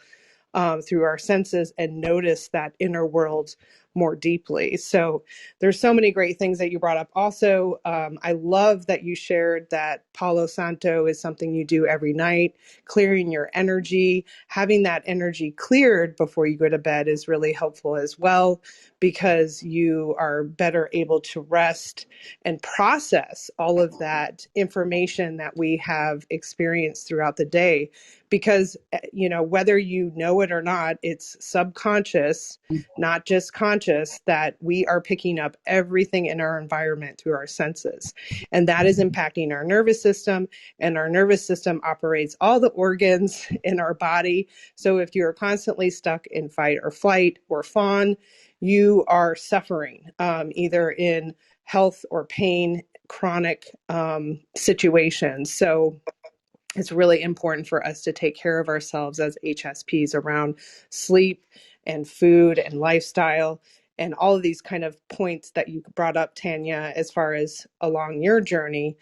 [SPEAKER 1] through our senses and notice that inner world more deeply? So there's so many great things that you brought up. Also, I love that you shared that Palo Santo is something you do every night. Clearing your energy, having that energy cleared before you go to bed is really helpful as well, because you are better able to rest and process all of that information that we have experienced throughout the day. Because whether you know it or not, it's subconscious, not just conscious. conscious that we are picking up everything in our environment through our senses. And that is impacting our nervous system, and our nervous system operates all the organs in our body. So if you're constantly stuck in fight or flight or fawn, you are suffering, either in health or pain, chronic situations. So it's really important for us to take care of ourselves as HSPs around sleep and food and lifestyle and all of these kind of points that you brought up, Tanya, as far as along your journey.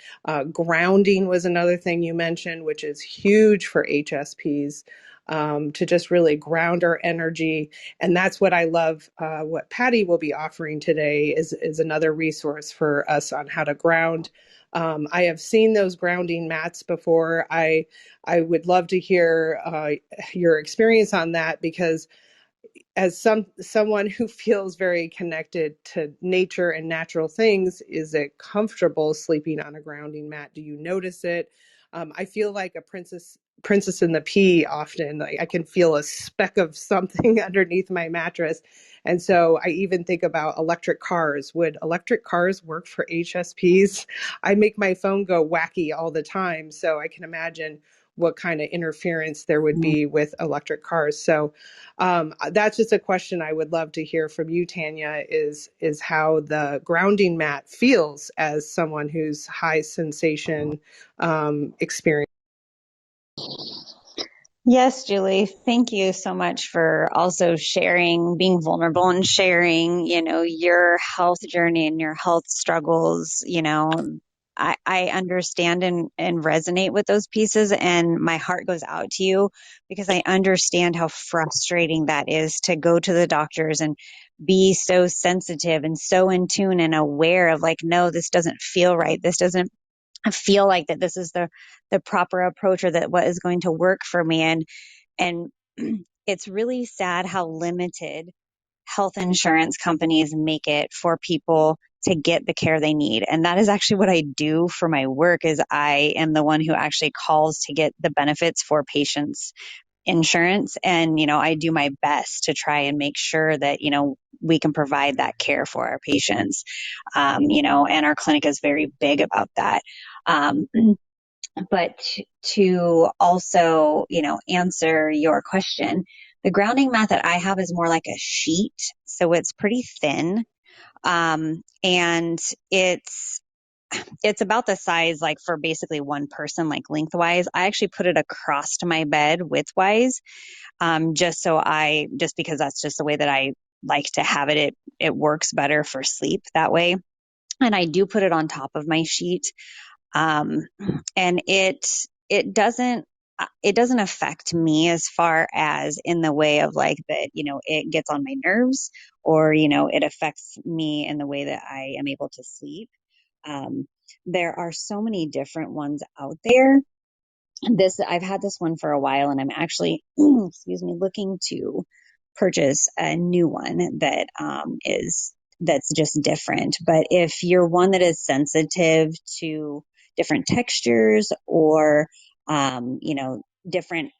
[SPEAKER 1] Grounding was another thing you mentioned, which is huge for HSPs, to just really ground our energy. And that's what I love. What Patty will be offering today is another resource for us on how to ground. I have seen those grounding mats before. I would love to hear your experience on that, because as someone who feels very connected to nature and natural things, is it comfortable sleeping on a grounding mat? Do you notice it? I feel like a princess in the pea often. Like, I can feel a speck of something underneath my mattress. And so I even think about electric cars. Would electric cars work for HSPs? I make my phone go wacky all the time, so I can imagine what kind of interference there would be with electric cars. So that's just a question I would love to hear from you, Tanya, is how the grounding mat feels as someone who's high sensation experience.
[SPEAKER 3] Yes, Julie, thank you so much for also sharing, being vulnerable and sharing, your health journey and your health struggles. I understand and resonate with those pieces, and my heart goes out to you because I understand how frustrating that is to go to the doctors and be so sensitive and so in tune and aware of like, no, this doesn't feel right. This doesn't feel like that this is the proper approach, or that what is going to work for me. And it's really sad how limited health insurance companies make it for people to get the care they need. And that is actually what I do for my work. Is I am the one who actually calls to get the benefits for patients insurance. And, I do my best to try and make sure that, we can provide that care for our patients. And our clinic is very big about that. Um, but to also, answer your question, the grounding mat that I have is more like a sheet. So it's pretty thin. And it's about the size, like for basically one person, like lengthwise. I actually put it across to my bed widthwise, just because that's just the way that I like to have it. It works better for sleep that way. And I do put it on top of my sheet. Um, and it doesn't affect me as far as in the way of like that, it gets on my nerves, or, it affects me in the way that I am able to sleep. There are so many different ones out there. I've had this one for a while, and I'm actually, excuse me, looking to purchase a new one that's just different. But if you're one that is sensitive to different textures, or, different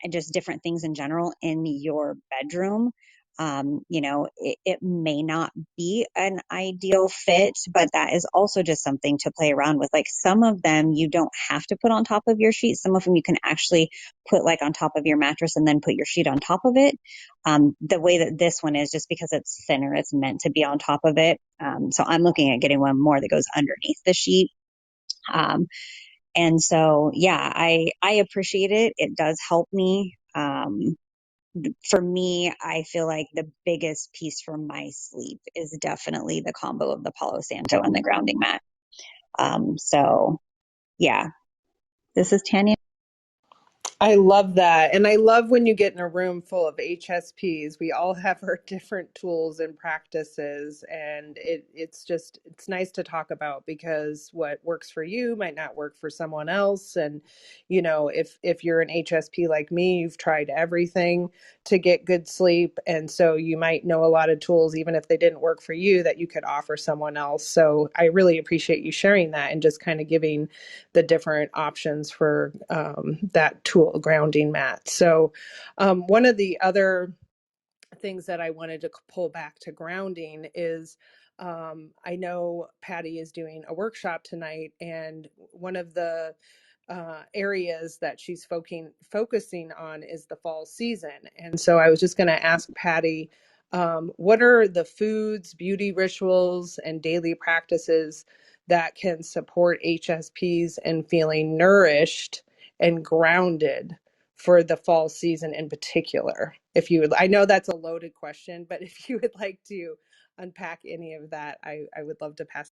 [SPEAKER 3] things in general in your bedroom, it may not be an ideal fit, but that is also just something to play around with. Like, some of them you don't have to put on top of your sheet. Some of them you can actually put like on top of your mattress and then put your sheet on top of it. The way that this one is, just because it's thinner, it's meant to be on top of it. So I'm looking at getting one more that goes underneath the sheet. And so, yeah, I appreciate it. It does help me. For me, I feel like the biggest piece for my sleep is definitely the combo of the Palo Santo and the grounding mat. So yeah, this is Tanya.
[SPEAKER 1] I love that. And I love when you get in a room full of HSPs. We all have our different tools and practices. And it's nice to talk about, because what works for you might not work for someone else. And, if you're an HSP like me, you've tried everything to get good sleep. And so you might know a lot of tools, even if they didn't work for you, that you could offer someone else. So I really appreciate you sharing that and just kind of giving the different options for that tool, grounding mat. So one of the other things that I wanted to pull back to grounding is I know Patty is doing a workshop tonight, and one of the areas that she's focusing on is the fall season. And so I was just going to ask Patty, what are the foods, beauty rituals, and daily practices that can support HSPs in feeling nourished and grounded for the fall season in particular? If you would, I know that's a loaded question, but if you would like to unpack any of that, I would love to pass.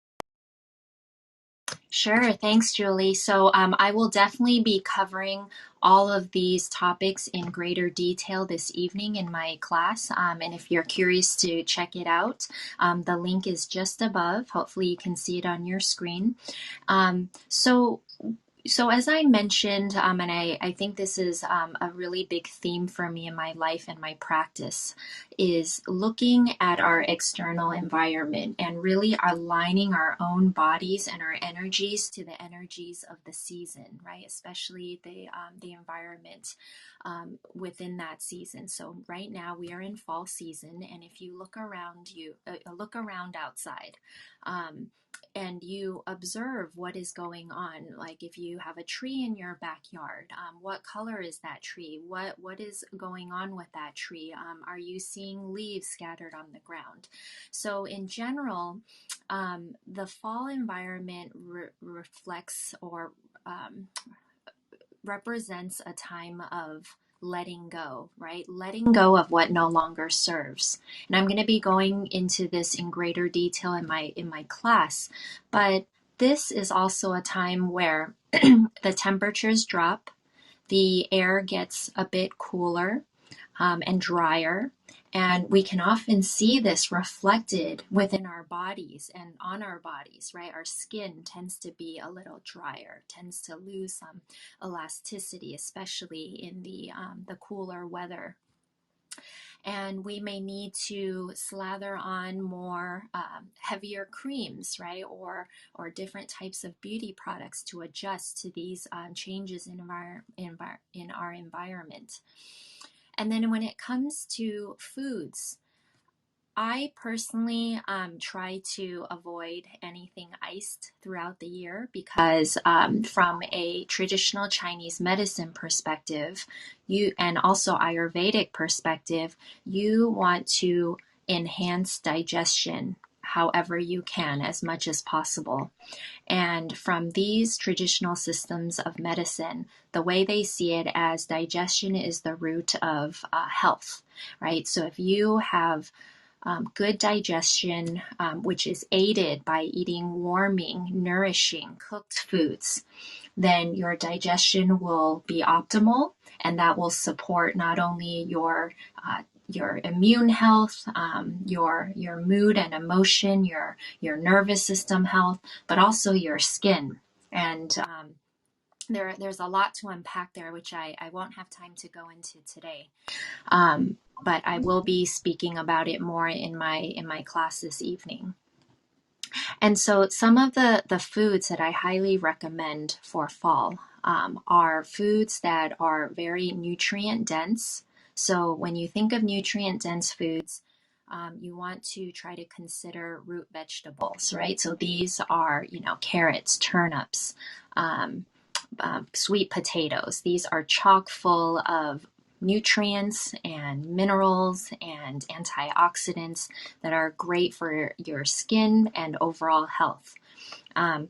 [SPEAKER 2] Sure. Thanks, Julie. So I will definitely be covering all of these topics in greater detail this evening in my class. And if you're curious to check it out, the link is just above. Hopefully you can see it on your screen. So as I mentioned, and I think this is a really big theme for me in my life and my practice, is looking at our external environment and really aligning our own bodies and our energies to the energies of the season, right? Especially the environment within that season. So right now we are in fall season, and if you look around look around outside. And you observe what is going on. Like if you have a tree in your backyard, what color is that tree? What is going on with that tree? Are you seeing leaves scattered on the ground? So in general, the fall environment reflects or represents a time of letting go, right? Letting go of what no longer serves. And I'm going to be going into this in greater detail in my class, but this is also a time where the temperatures drop, the air gets a bit cooler, and drier. And we can often see this reflected within our bodies and on our bodies, right? Our skin tends to be a little drier, tends to lose some elasticity, especially in the cooler weather. And we may need to slather on more heavier creams, right, or different types of beauty products to adjust to these changes in our environment. And then when it comes to foods, I personally try to avoid anything iced throughout the year because from a traditional Chinese medicine perspective, and also Ayurvedic perspective, you want to enhance digestion however you can, as much as possible. And from these traditional systems of medicine, the way they see it as digestion is the root of health, right? So if you have good digestion, which is aided by eating warming, nourishing, cooked foods, then your digestion will be optimal, and that will support not only your immune health, your mood and emotion, your nervous system health, but also your skin. And there's a lot to unpack there, which I won't have time to go into today. But I will be speaking about it more in my class this evening. And so some of the foods that I highly recommend for fall are foods that are very nutrient dense. So when you think of nutrient dense foods, you want to try to consider root vegetables, right? So these are, carrots, turnips, sweet potatoes. These are chock full of nutrients and minerals and antioxidants that are great for your skin and overall health.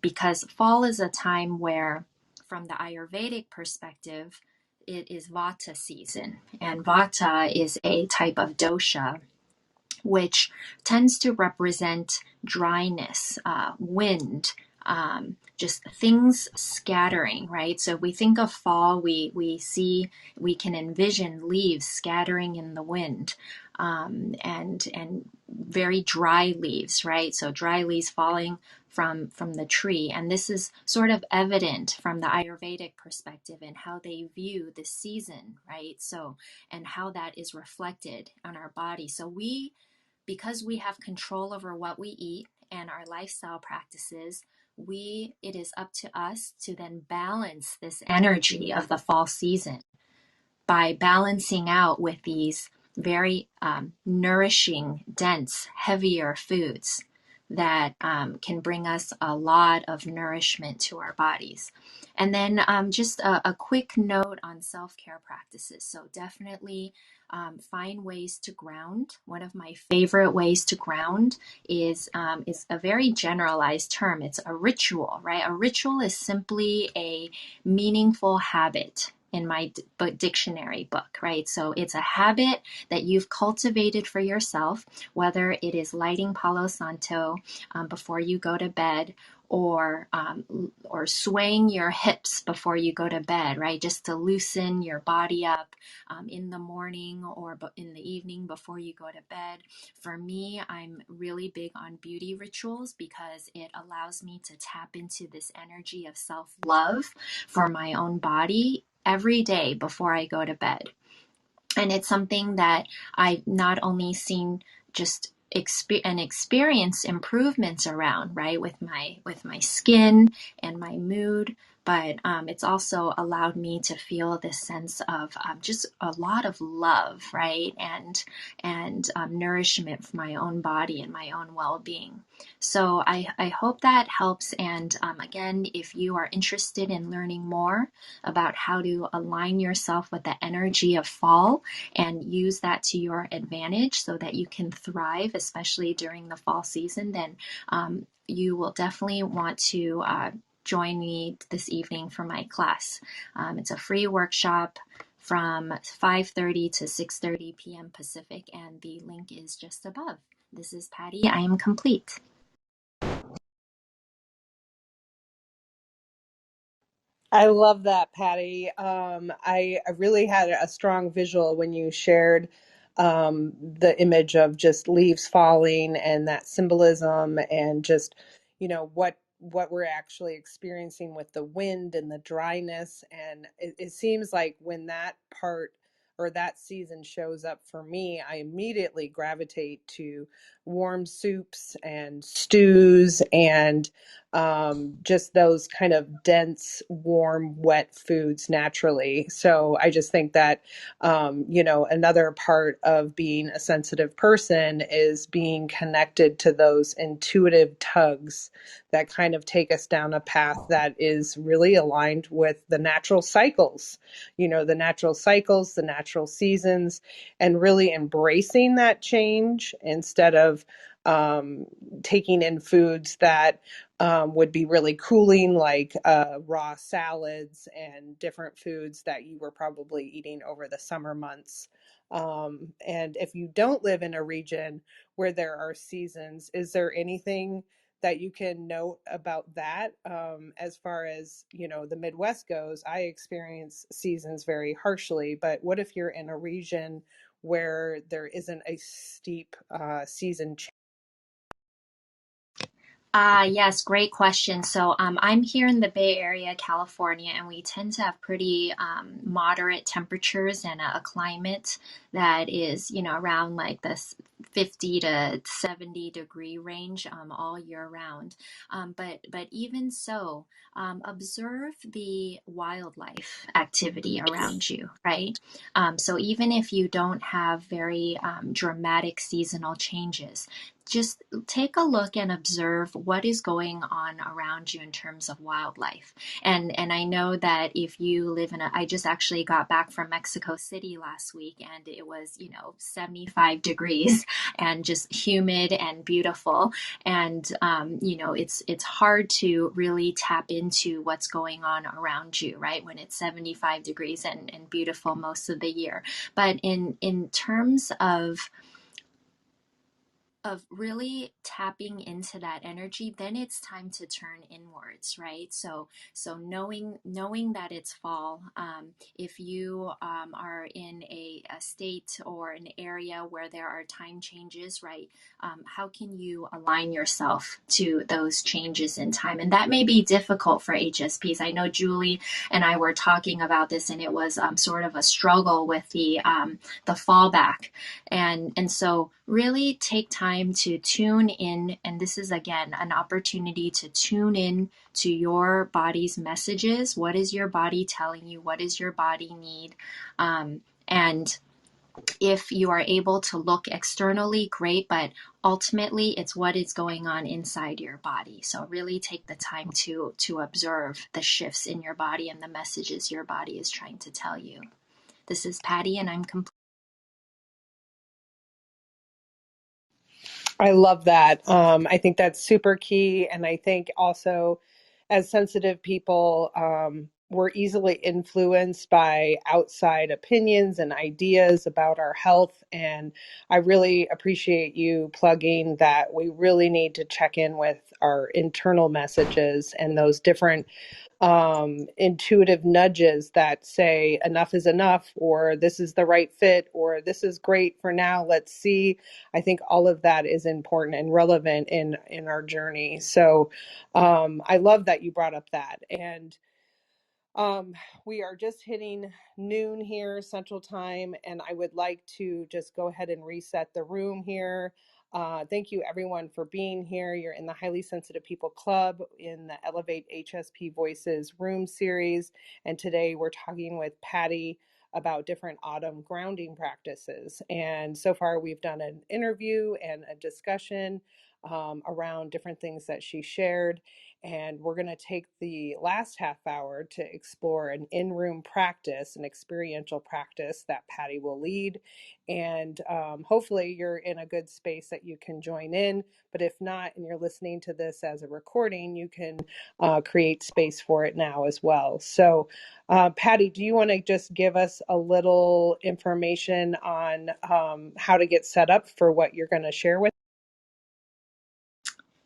[SPEAKER 2] Because fall is a time where, from the Ayurvedic perspective, it is Vata season. And Vata is a type of dosha which tends to represent dryness, wind, just things scattering, right? So we think of fall, we can envision leaves scattering in the wind, and very dry leaves, right? So dry leaves falling from the tree. And this is sort of evident from the Ayurvedic perspective and how they view the season, right? So, and how that is reflected on our body. So because we have control over what we eat and our lifestyle practices, it is up to us to then balance this energy of the fall season by balancing out with these very nourishing, dense, heavier foods that can bring us a lot of nourishment to our bodies. And then just a quick note on self-care practices. So definitely find ways to ground. One of my favorite ways to ground is a very generalized term. It's a ritual, right? A ritual is simply a meaningful habit in my dictionary book, right? So it's a habit that you've cultivated for yourself, whether it is lighting Palo Santo before you go to bed, or swaying your hips before you go to bed, right? Just to loosen your body up in the morning or in the evening before you go to bed. For me, I'm really big on beauty rituals because it allows me to tap into this energy of self-love for my own body every day before I go to bed. And it's something that I've not only seen just experience improvements around, right, with my skin and my mood, but it's also allowed me to feel this sense of just a lot of love, right, and nourishment for my own body and my own well-being. So I hope that helps. And again, if you are interested in learning more about how to align yourself with the energy of fall and use that to your advantage so that you can thrive, especially during the fall season, then you will definitely want to join me this evening for my class. It's a free workshop from 5:30 to 6:30 p.m. Pacific, and the link is just above. This is Patty. I am complete.
[SPEAKER 1] I love that, Patty. I really had a strong visual when you shared the image of just leaves falling and that symbolism, and just, what we're actually experiencing with the wind and the dryness. And it seems like when that part or that season shows up for me, I immediately gravitate to warm soups and stews and just those kind of dense, warm, wet foods naturally. So I just think that, another part of being a sensitive person is being connected to those intuitive tugs that kind of take us down a path that is really aligned with the natural cycles, the natural seasons, and really embracing that change instead of taking in foods that would be really cooling, like raw salads and different foods that you were probably eating over the summer months. And if you don't live in a region where there are seasons, is there anything that you can note about that? As far as, the Midwest goes, I experience seasons very harshly, but what if you're in a region where there isn't a steep season change?
[SPEAKER 2] Yes, great question. So I'm here in the Bay Area, California, and we tend to have pretty moderate temperatures and a climate that is, around like this 50 to 70 degree range all year round. But even so, observe the wildlife activity around you, right? So even if you don't have very dramatic seasonal changes, just take a look and observe what is going on around you in terms of wildlife. And I know that if you live I just actually got back from Mexico City last week, and it was, 75 degrees and just humid and beautiful. And, it's hard to really tap into what's going on around you, right? When it's 75 degrees and beautiful most of the year. But in terms of really tapping into that energy, then it's time to turn inwards, right? So knowing that it's fall, if you are in a state or an area where there are time changes, right? How can you align yourself to those changes in time? And that may be difficult for HSPs. I know Julie and I were talking about this, and it was sort of a struggle with the fallback. And so really take time to tune in. And this is, again, an opportunity to tune in to your body's messages. What is your body telling you? What does your body need? And If you are able to look externally, great, but ultimately it's what is going on inside your body. So really take the time to observe the shifts in your body and the messages your body is trying to tell you. This is Patty, and I'm complete.
[SPEAKER 1] I love that. I think that's super key. And I think also, as sensitive people, we're easily influenced by outside opinions and ideas about our health. And I really appreciate you plugging that we really need to check in with our internal messages and those different intuitive nudges that say enough is enough, or this is the right fit, or this is great for now. Let's see. I think all of that is important and relevant in our journey. So I love that you brought up that. And we are just hitting noon here, Central Time, and I would like to just go ahead and reset the room here. Thank you, everyone, for being here. You're in the Highly Sensitive People Club in the Elevate HSP Voices room series, and today we're talking with Patty about different autumn grounding practices. And so far, we've done an interview and a discussion around different things that she shared. And we're going to take the last half hour to explore an in-room practice, an experiential practice that Patty will lead. And hopefully you're in a good space that you can join in. But if not, and you're listening to this as a recording, you can create space for it now as well. So Patty, do you want to just give us a little information on how to get set up for what you're going to share with?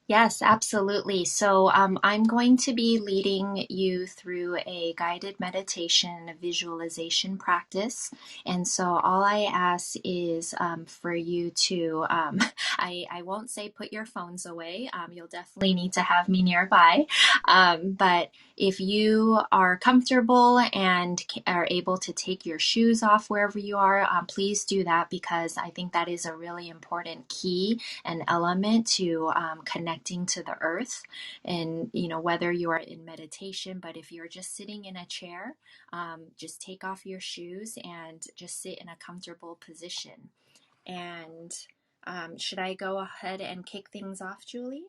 [SPEAKER 2] Yes, absolutely. So I'm going to be leading you through a guided meditation, a visualization practice. And so all I ask is for you to, I won't say put your phones away. You'll definitely need to have me nearby. But if you are comfortable and are able to take your shoes off wherever you are, please do that, because I think that is a really important key and element to connecting to the earth. And whether you are in meditation, but if you're just sitting in a chair, just take off your shoes and just sit in a comfortable position. And should I go ahead and kick things off, Julie?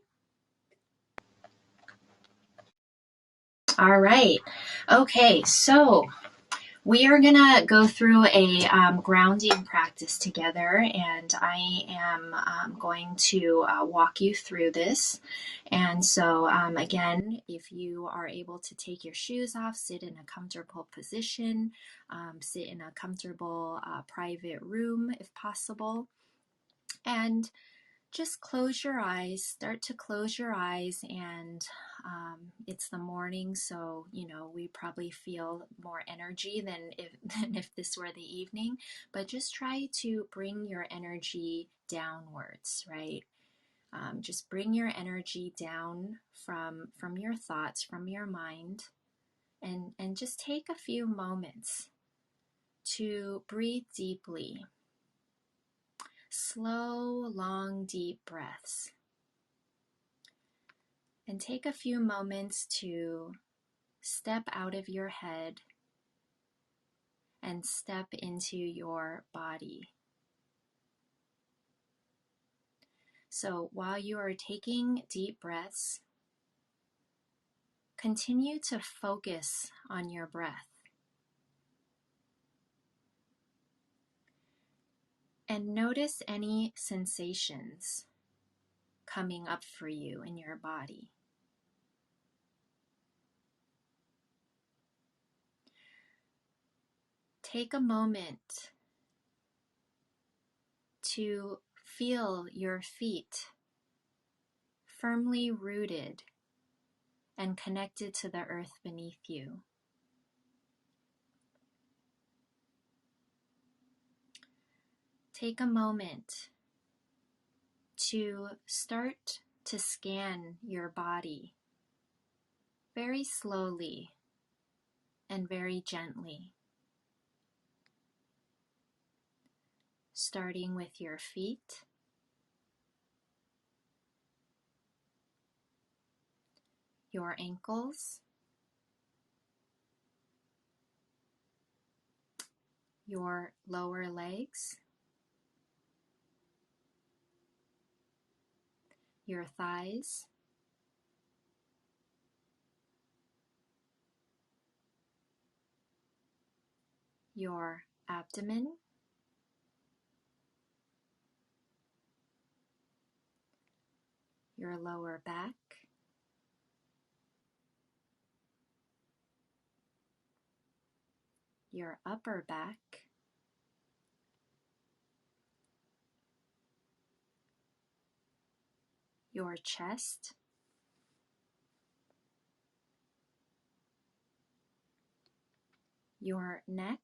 [SPEAKER 2] All right. Okay, so we are gonna go through a grounding practice together, and I am going to walk you through this. And so again, if you are able to take your shoes off, sit in a comfortable position, sit in a comfortable private room if possible, and just close your eyes, start to close your eyes. And it's the morning, so we probably feel more energy than if this were the evening, but just try to bring your energy downwards, right? Just bring your energy down from your thoughts, from your mind, and just take a few moments to breathe deeply. Slow, long, deep breaths. And take a few moments to step out of your head and step into your body. So while you are taking deep breaths, continue to focus on your breath and notice any sensations coming up for you in your body. Take a moment to feel your feet firmly rooted and connected to the earth beneath you. Take a moment to start to scan your body very slowly and very gently, starting with your feet, your ankles, your lower legs, your thighs, your abdomen, your lower back, your upper back, your chest, your neck,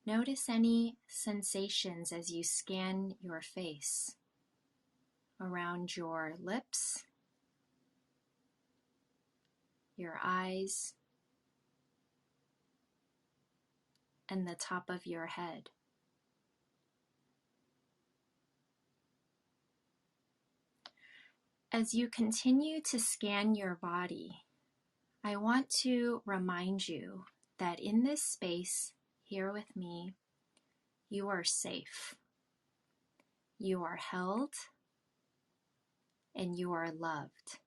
[SPEAKER 2] notice any sensations as you scan your face around your lips, your eyes, and the top of your head. As you continue to scan your body, I want to remind you that in this space here with me, you are safe, you are held, and you are loved.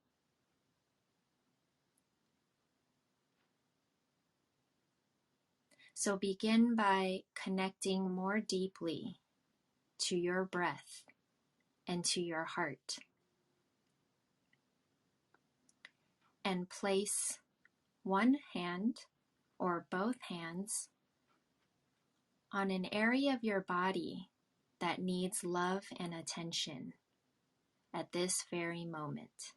[SPEAKER 2] So begin by connecting more deeply to your breath and to your heart. And place one hand or both hands on an area of your body that needs love and attention at this very moment.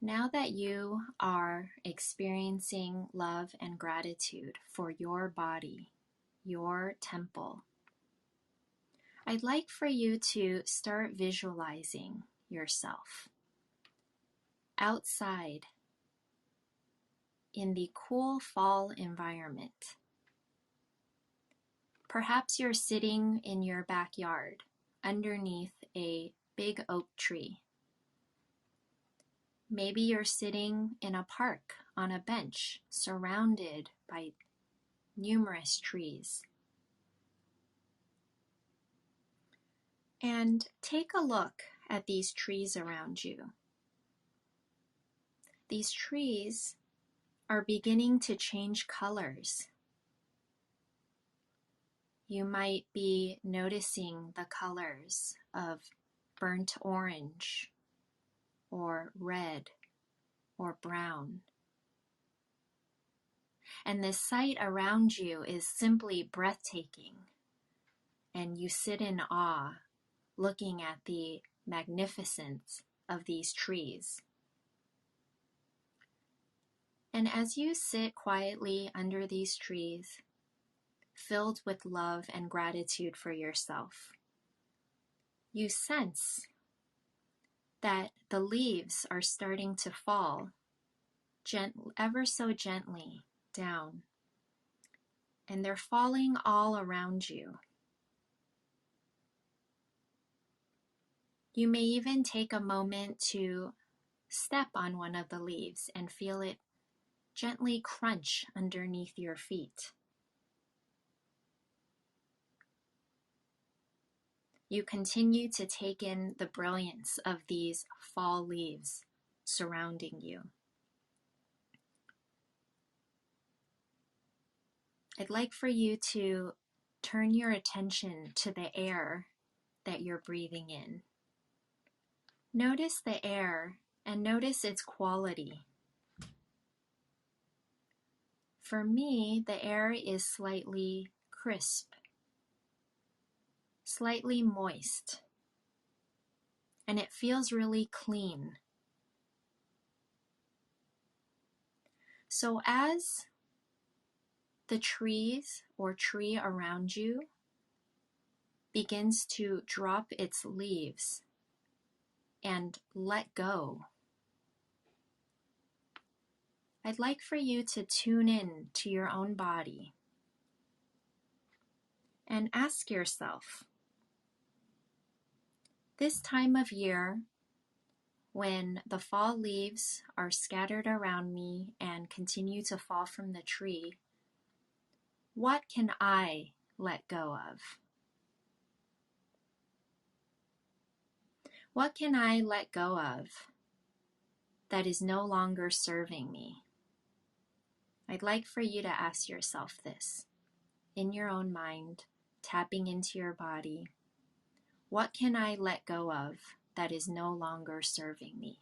[SPEAKER 2] Now that you are experiencing love and gratitude for your body, your temple, I'd like for you to start visualizing yourself outside in the cool fall environment. Perhaps you're sitting in your backyard underneath a big oak tree. Maybe you're sitting in a park on a bench surrounded by numerous trees. And take a look at these trees around you. These trees are beginning to change colors. You might be noticing the colors of burnt orange or red or brown. And the sight around you is simply breathtaking, and you sit in awe looking at the magnificence of these trees. And as you sit quietly under these trees, filled with love and gratitude for yourself, you sense that the leaves are starting to fall ever so gently down, and they're falling all around you. You may even take a moment to step on one of the leaves and feel it gently crunch underneath your feet. You continue to take in the brilliance of these fall leaves surrounding you. I'd like for you to turn your attention to the air that you're breathing in. Notice the air and notice its quality. For me, the air is slightly crisp, slightly moist, and it feels really clean. So as the trees or tree around you begins to drop its leaves and let go, I'd like for you to tune in to your own body and ask yourself, this time of year, when the fall leaves are scattered around me and continue to fall from the tree, what can I let go of? What can I let go of that is no longer serving me? I'd like for you to ask yourself this in your own mind, tapping into your body. What can I let go of that is no longer serving me?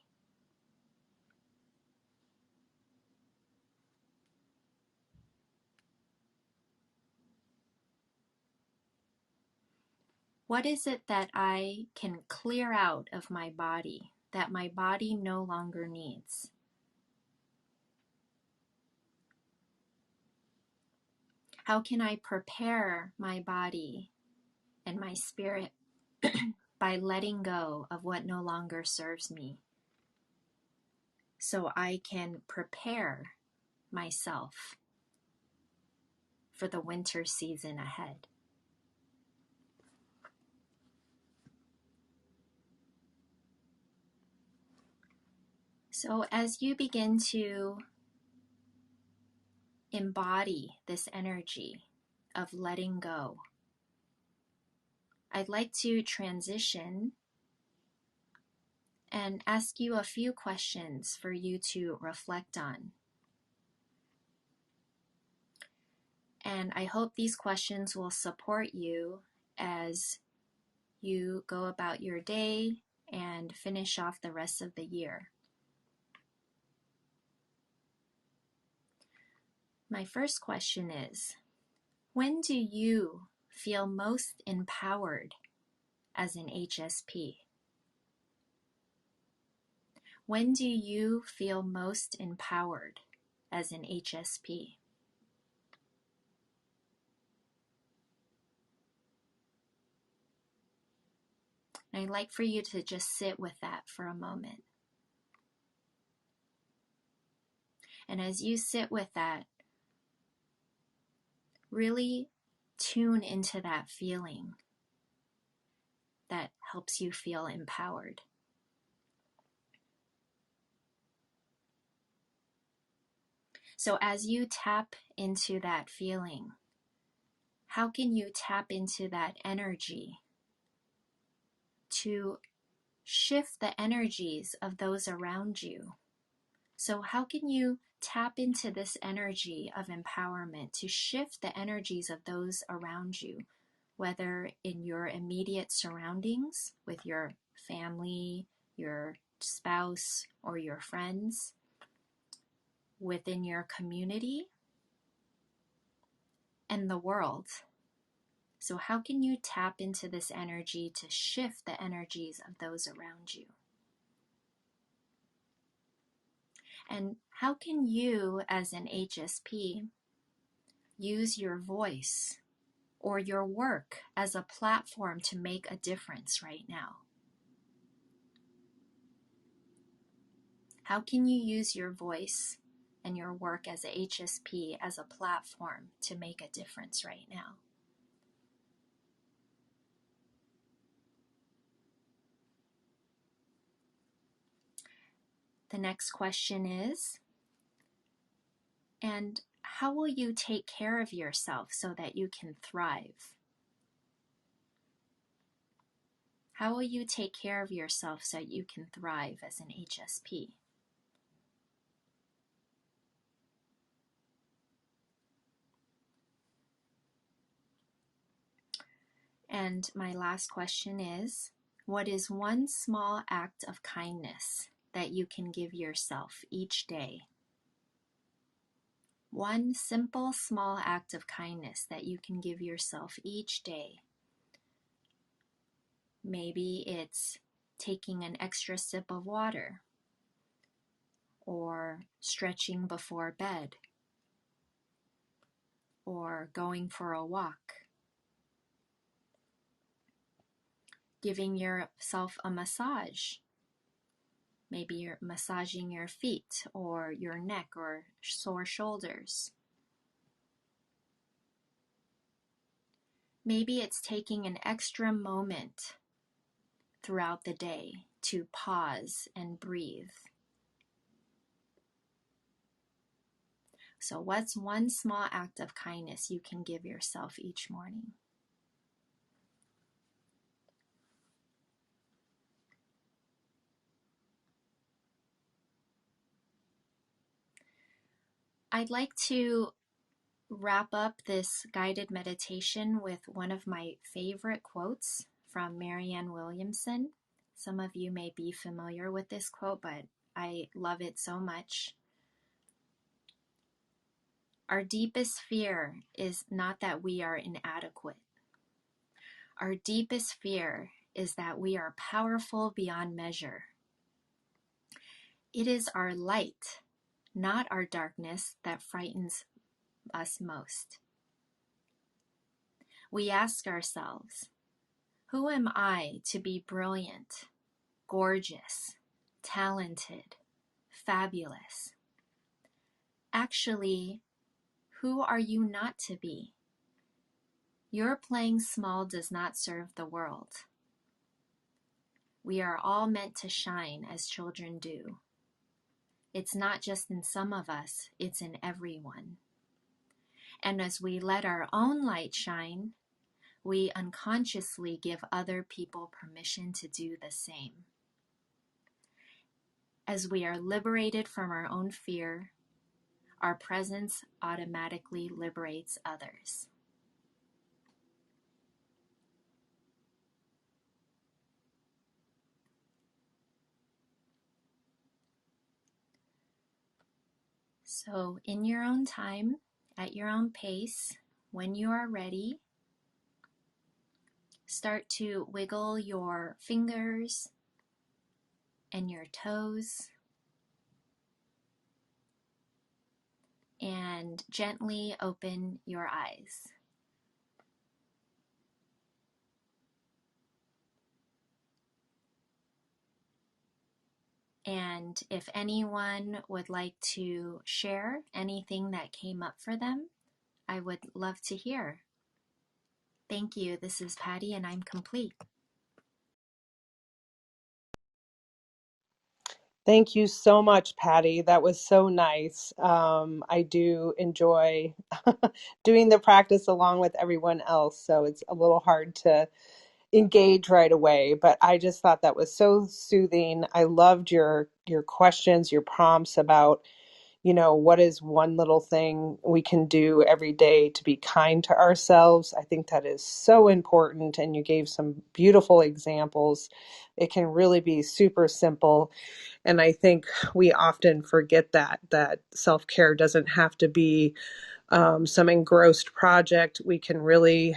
[SPEAKER 2] What is it that I can clear out of my body that my body no longer needs? How can I prepare my body and my spirit by letting go of what no longer serves me so I can prepare myself for the winter season ahead? So as you begin to embody this energy of letting go, I'd like to transition and ask you a few questions for you to reflect on. And I hope these questions will support you as you go about your day and finish off the rest of the year. My first question is, when do you feel most empowered as an HSP? When do you feel most empowered as an HSP? And I'd like for you to just sit with that for a moment. And as you sit with that, really tune into that feeling that helps you feel empowered. So as you tap into that feeling, how can you tap into that energy to shift the energies of those around you? So how can you tap into this energy of empowerment to shift the energies of those around you, whether in your immediate surroundings with your family, your spouse, or your friends, within your community, and the world? So how can you tap into this energy to shift the energies of those around you? And how can you, as an HSP, use your voice or your work as a platform to make a difference right now? How can you use your voice and your work as a HSP as a platform to make a difference right now? The next question is, and how will you take care of yourself so that you can thrive? How will you take care of yourself so you can thrive as an HSP? And my last question is, what is one small act of kindness that you can give yourself each day? One simple, small act of kindness that you can give yourself each day. Maybe it's taking an extra sip of water, or stretching before bed, or going for a walk, giving yourself a massage, Maybe you're massaging your feet or your neck or sore shoulders. Maybe it's taking an extra moment throughout the day to pause and breathe. So what's one small act of kindness you can give yourself each morning? I'd like to wrap up this guided meditation with one of my favorite quotes from Marianne Williamson. Some of you may be familiar with this quote, but I love it so much. Our deepest fear is not that we are inadequate. Our deepest fear is that we are powerful beyond measure. It is our light, not our darkness, that frightens us most. We ask ourselves, who am I to be brilliant, gorgeous, talented, fabulous? Actually, who are you not to be? Your playing small does not serve the world. We are all meant to shine as children do. It's not just in some of us, it's in everyone. And as we let our own light shine, we unconsciously give other people permission to do the same. As we are liberated from our own fear, our presence automatically liberates others. So, in your own time, at your own pace, when you are ready, start to wiggle your fingers and your toes and gently open your eyes. And if anyone would like to share anything that came up for them, I would love to hear. Thank you. This is Patty, and I'm complete.
[SPEAKER 1] Thank you so much, Patty. That was so nice. I do enjoy doing the practice along with everyone else, so it's a little hard to engage right away, but I just thought that was so soothing. I loved your questions, your prompts about, what is one little thing we can do every day to be kind to ourselves. I think that is so important, and you gave some beautiful examples. It can really be super simple, and I think we often forget that self-care doesn't have to be some engrossed project. We can really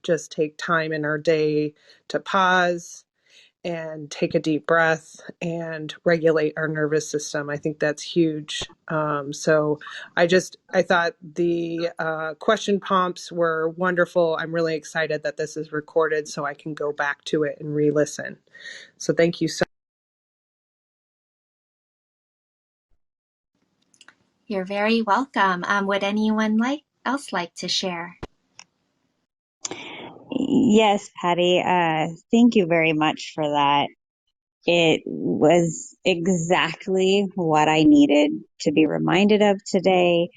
[SPEAKER 1] just take time in our day to pause and take a deep breath and regulate our nervous system. I think that's huge. So I thought the question prompts were wonderful. I'm really excited that this is recorded so I can go back to it and re-listen. So thank you so
[SPEAKER 2] You're very welcome. Would anyone else like to share?
[SPEAKER 3] Yes, Patty. Thank you very much for that. It was exactly what I needed to be reminded of today,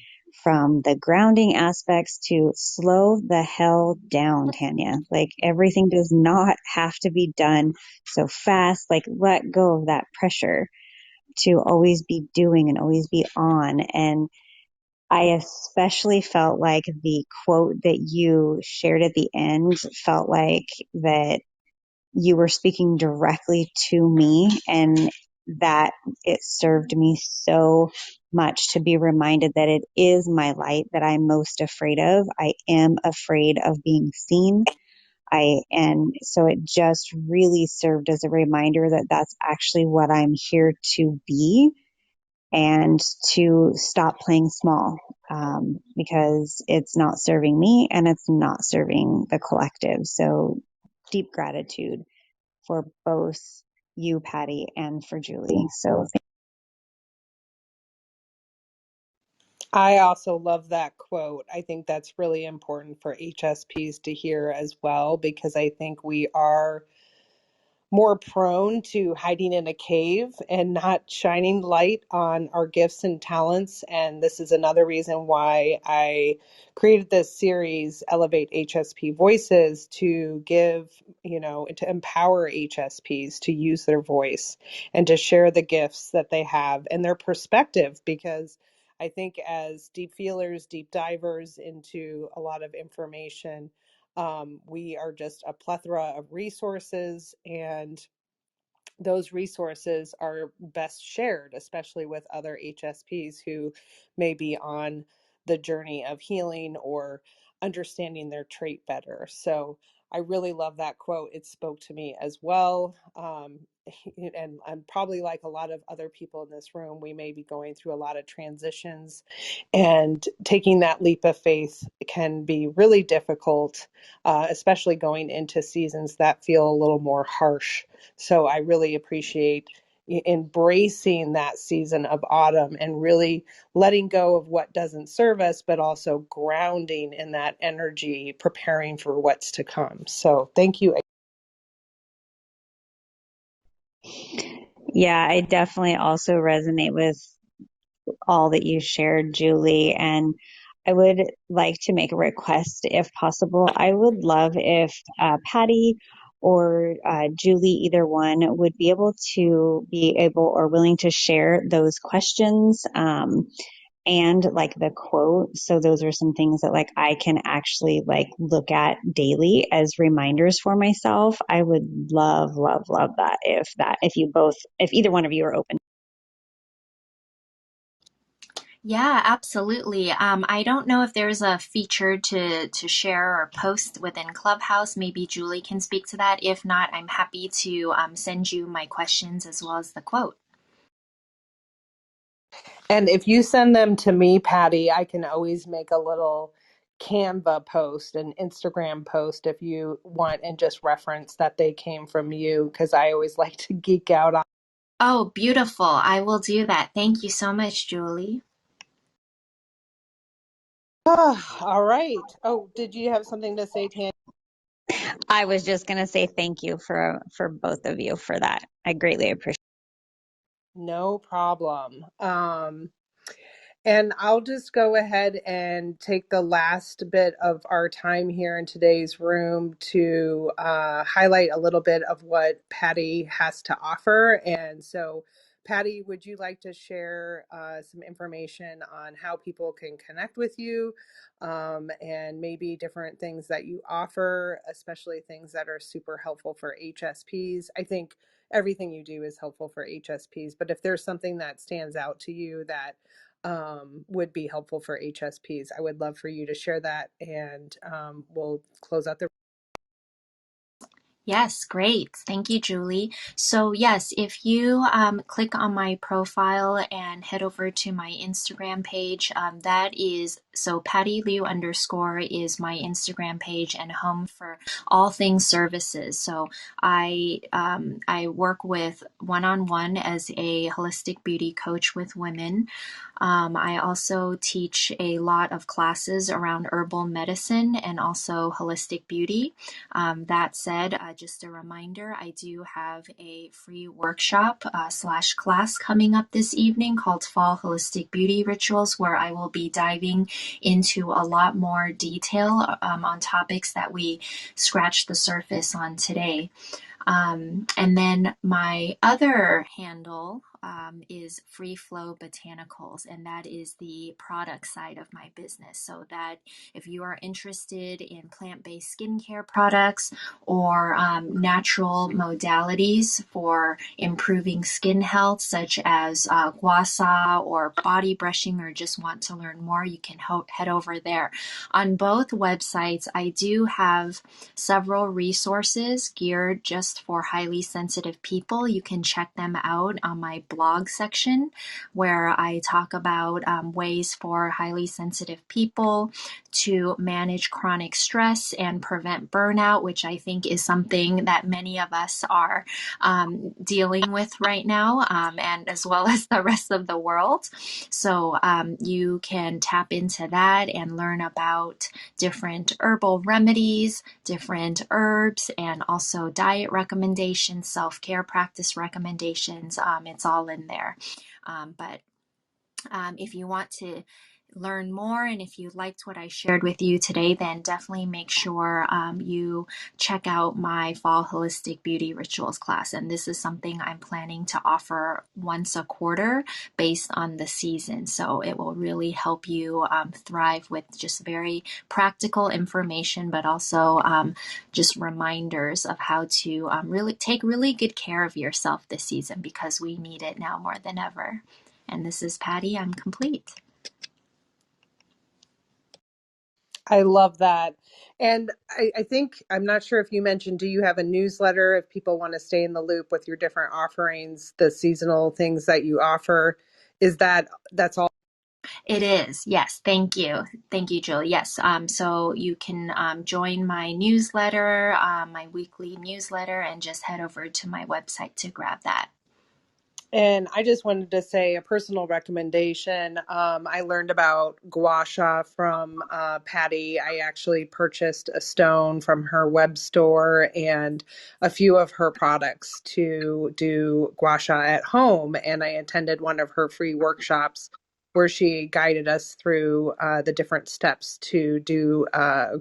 [SPEAKER 3] from the grounding aspects to slow the hell down, Tanya. Like, everything does not have to be done so fast. Like, let go of that pressure to always be doing and always be on. And I especially felt like the quote that you shared at the end felt like that you were speaking directly to me, and that it served me so much to be reminded that it is my light that I'm most afraid of. I am afraid of being seen. And so it just really served as a reminder that that's actually what I'm here to be, and to stop playing small, because it's not serving me and it's not serving the collective. So deep gratitude for both you, Patty, and for Julie. So
[SPEAKER 1] I also love that quote. I think that's really important for HSPs to hear as well, because I think we are more prone to hiding in a cave and not shining light on our gifts and talents. And this is another reason why I created this series, Elevate HSP Voices, to give, to empower HSPs to use their voice and to share the gifts that they have and their perspective. Because I think as deep feelers, deep divers into a lot of information, we are just a plethora of resources, and those resources are best shared, especially with other HSPs who may be on the journey of healing or understanding their trait better. So I really love that quote. It spoke to me as well. And I'm probably like a lot of other people in this room, we may be going through a lot of transitions, and taking that leap of faith can be really difficult, especially going into seasons that feel a little more harsh. So I really appreciate embracing that season of autumn and really letting go of what doesn't serve us, but also grounding in that energy, preparing for what's to come. So thank you.
[SPEAKER 3] yeah, I definitely also resonate with all that you shared, Julie. And I would like to make a request if possible. I would love if Patty or Julie, either one, would be able or willing to share those questions. And like the quote. So those are some things that like I can actually like look at daily as reminders for myself. I would love, love, love if either one of you are open.
[SPEAKER 2] Yeah, absolutely. I don't know if there's a feature to share or post within Clubhouse. Maybe Julie can speak to that. If not, I'm happy to send you my questions as well as the quote.
[SPEAKER 1] And if you send them to me, Patty, I can always make a little Canva post, an Instagram post if you want, and just reference that they came from you, because I always like to geek out on.
[SPEAKER 2] Oh, beautiful. I will do that. Thank you so much, Julie.
[SPEAKER 1] All right. Oh, did you have something to say, Tanya?
[SPEAKER 3] I was just going to say thank you for both of you for that. I greatly appreciate
[SPEAKER 1] No problem. And I'll just go ahead and take the last bit of our time here in today's room to highlight a little bit of what Patty has to offer. And so, Patty, would you like to share some information on how people can connect with you, and maybe different things that you offer, especially things that are super helpful for HSPs? I think everything you do is helpful for HSPs, but if there's something that stands out to you that would be helpful for HSPs, I would love for you to share that, and we'll close out the.
[SPEAKER 2] Yes, great. Thank you, Julie. So yes, if you click on my profile and head over to my Instagram page, that is, so Patty Liu underscore is my Instagram page and home for all things services. So I work with one-on-one as a holistic beauty coach with women. I also teach a lot of classes around herbal medicine and also holistic beauty. That said, just a reminder, I do have a free workshop slash class coming up this evening called Fall Holistic Beauty Rituals, where I will be diving into a lot more detail on topics that we scratched the surface on today. And then my other handle is Free Flow Botanicals, and that is the product side of my business. So that if you are interested in plant-based skincare products or natural modalities for improving skin health, such as gua sha or body brushing, or just want to learn more, you can head over there. On both websites, I do have several resources geared just for highly sensitive people. You can check them out on my blog section where I talk about ways for highly sensitive people to manage chronic stress and prevent burnout, which I think is something that many of us are dealing with right now, and as well as the rest of the world. So you can tap into that and learn about different herbal remedies, different herbs, and also diet recommendations, self-care practice recommendations. It's all in there. But if you want to learn more and if you liked what I shared with you today, then definitely make sure you check out my Fall Holistic Beauty Rituals class. And this is something I'm planning to offer once a quarter based on the season. So it will really help you thrive with just very practical information, but also just reminders of how to really take really good care of yourself this season, because we need it now more than ever. And this is Patty. I'm complete.
[SPEAKER 1] I love that. And I think, I'm not sure if you mentioned, do you have a newsletter if people want to stay in the loop with your different offerings, the seasonal things that you offer? That's all?
[SPEAKER 2] It is. Yes. Thank you. Thank you, Julie. Yes. So you can join my newsletter, my weekly newsletter, and just head over to my website to grab that.
[SPEAKER 1] And I just wanted to say a personal recommendation. I learned about gua sha from Patty. I actually purchased a stone from her web store and a few of her products to do gua sha at home. And I attended one of her free workshops where she guided us through the different steps to do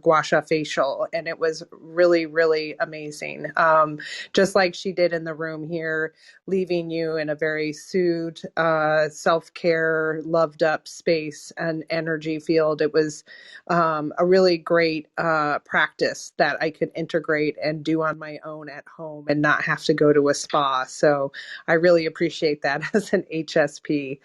[SPEAKER 1] gua sha facial. And it was really, really amazing. Just like she did in the room here, leaving you in a very soothed, self-care, loved up space and energy field. It was a really great practice that I could integrate and do on my own at home and not have to go to a spa. So I really appreciate that as an HSP.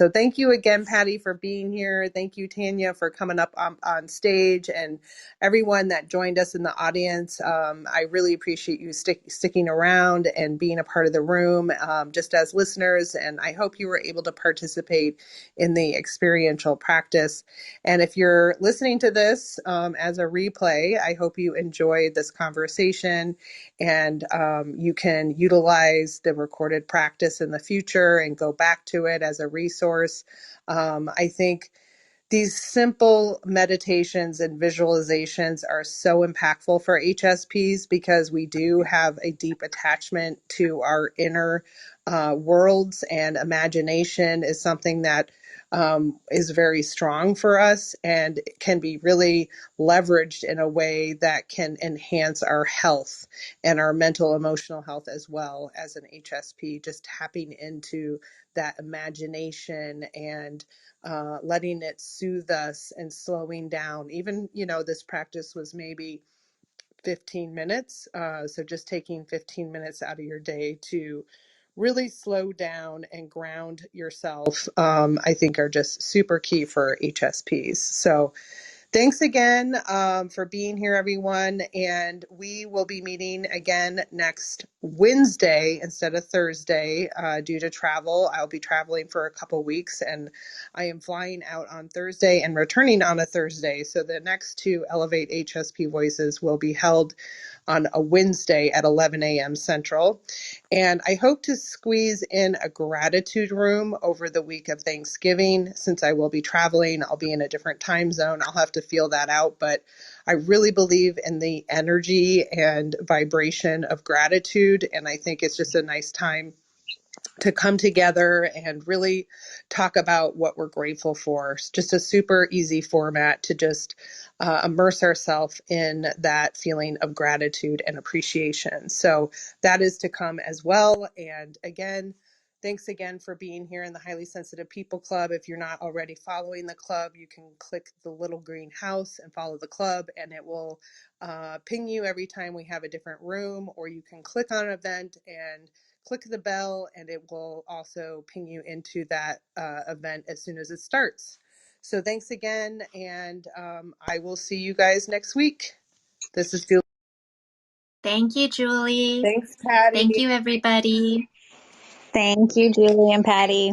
[SPEAKER 1] So thank you again, Patty, for being here. Thank you, Tanya, for coming up on stage, and everyone that joined us in the audience. I really appreciate you sticking around and being a part of the room just as listeners. And I hope you were able to participate in the experiential practice. And if you're listening to this as a replay, I hope you enjoyed this conversation and you can utilize the recorded practice in the future and go back to it as a resource. I think these simple meditations and visualizations are so impactful for HSPs because we do have a deep attachment to our inner worlds, and imagination is something that is very strong for us and can be really leveraged in a way that can enhance our health and our mental emotional health as well as an HSP, just tapping into that imagination and letting it soothe us and slowing down. Even, this practice was maybe 15 minutes. So just taking 15 minutes out of your day to really slow down and ground yourself, I think are just super key for HSPs. So thanks again for being here, everyone. And we will be meeting again next Wednesday instead of Thursday due to travel. I'll be traveling for a couple weeks, and I am flying out on Thursday and returning on a Thursday. So the next two Elevate HSP Voices will be held on a Wednesday at 11 a.m. Central. And I hope to squeeze in a gratitude room over the week of Thanksgiving. Since I will be traveling, I'll be in a different time zone. I'll have to feel that out. But I really believe in the energy and vibration of gratitude. And I think it's just a nice time to come together and really talk about what we're grateful for. It's just a super easy format to just immerse ourselves in that feeling of gratitude and appreciation. So that is to come as well. And again, thanks again for being here in the Highly Sensitive People Club. If you're not already following the club, you can click the little green house and follow the club, and it will ping you every time we have a different room, or you can click on an event and click the bell, and it will also ping you into that event as soon as it starts. So thanks again, and I will see you guys next week. This is Julie.
[SPEAKER 2] Thank you, Julie.
[SPEAKER 1] Thanks, Patty.
[SPEAKER 2] Thank you, everybody.
[SPEAKER 3] Thank you, Julie and Patty.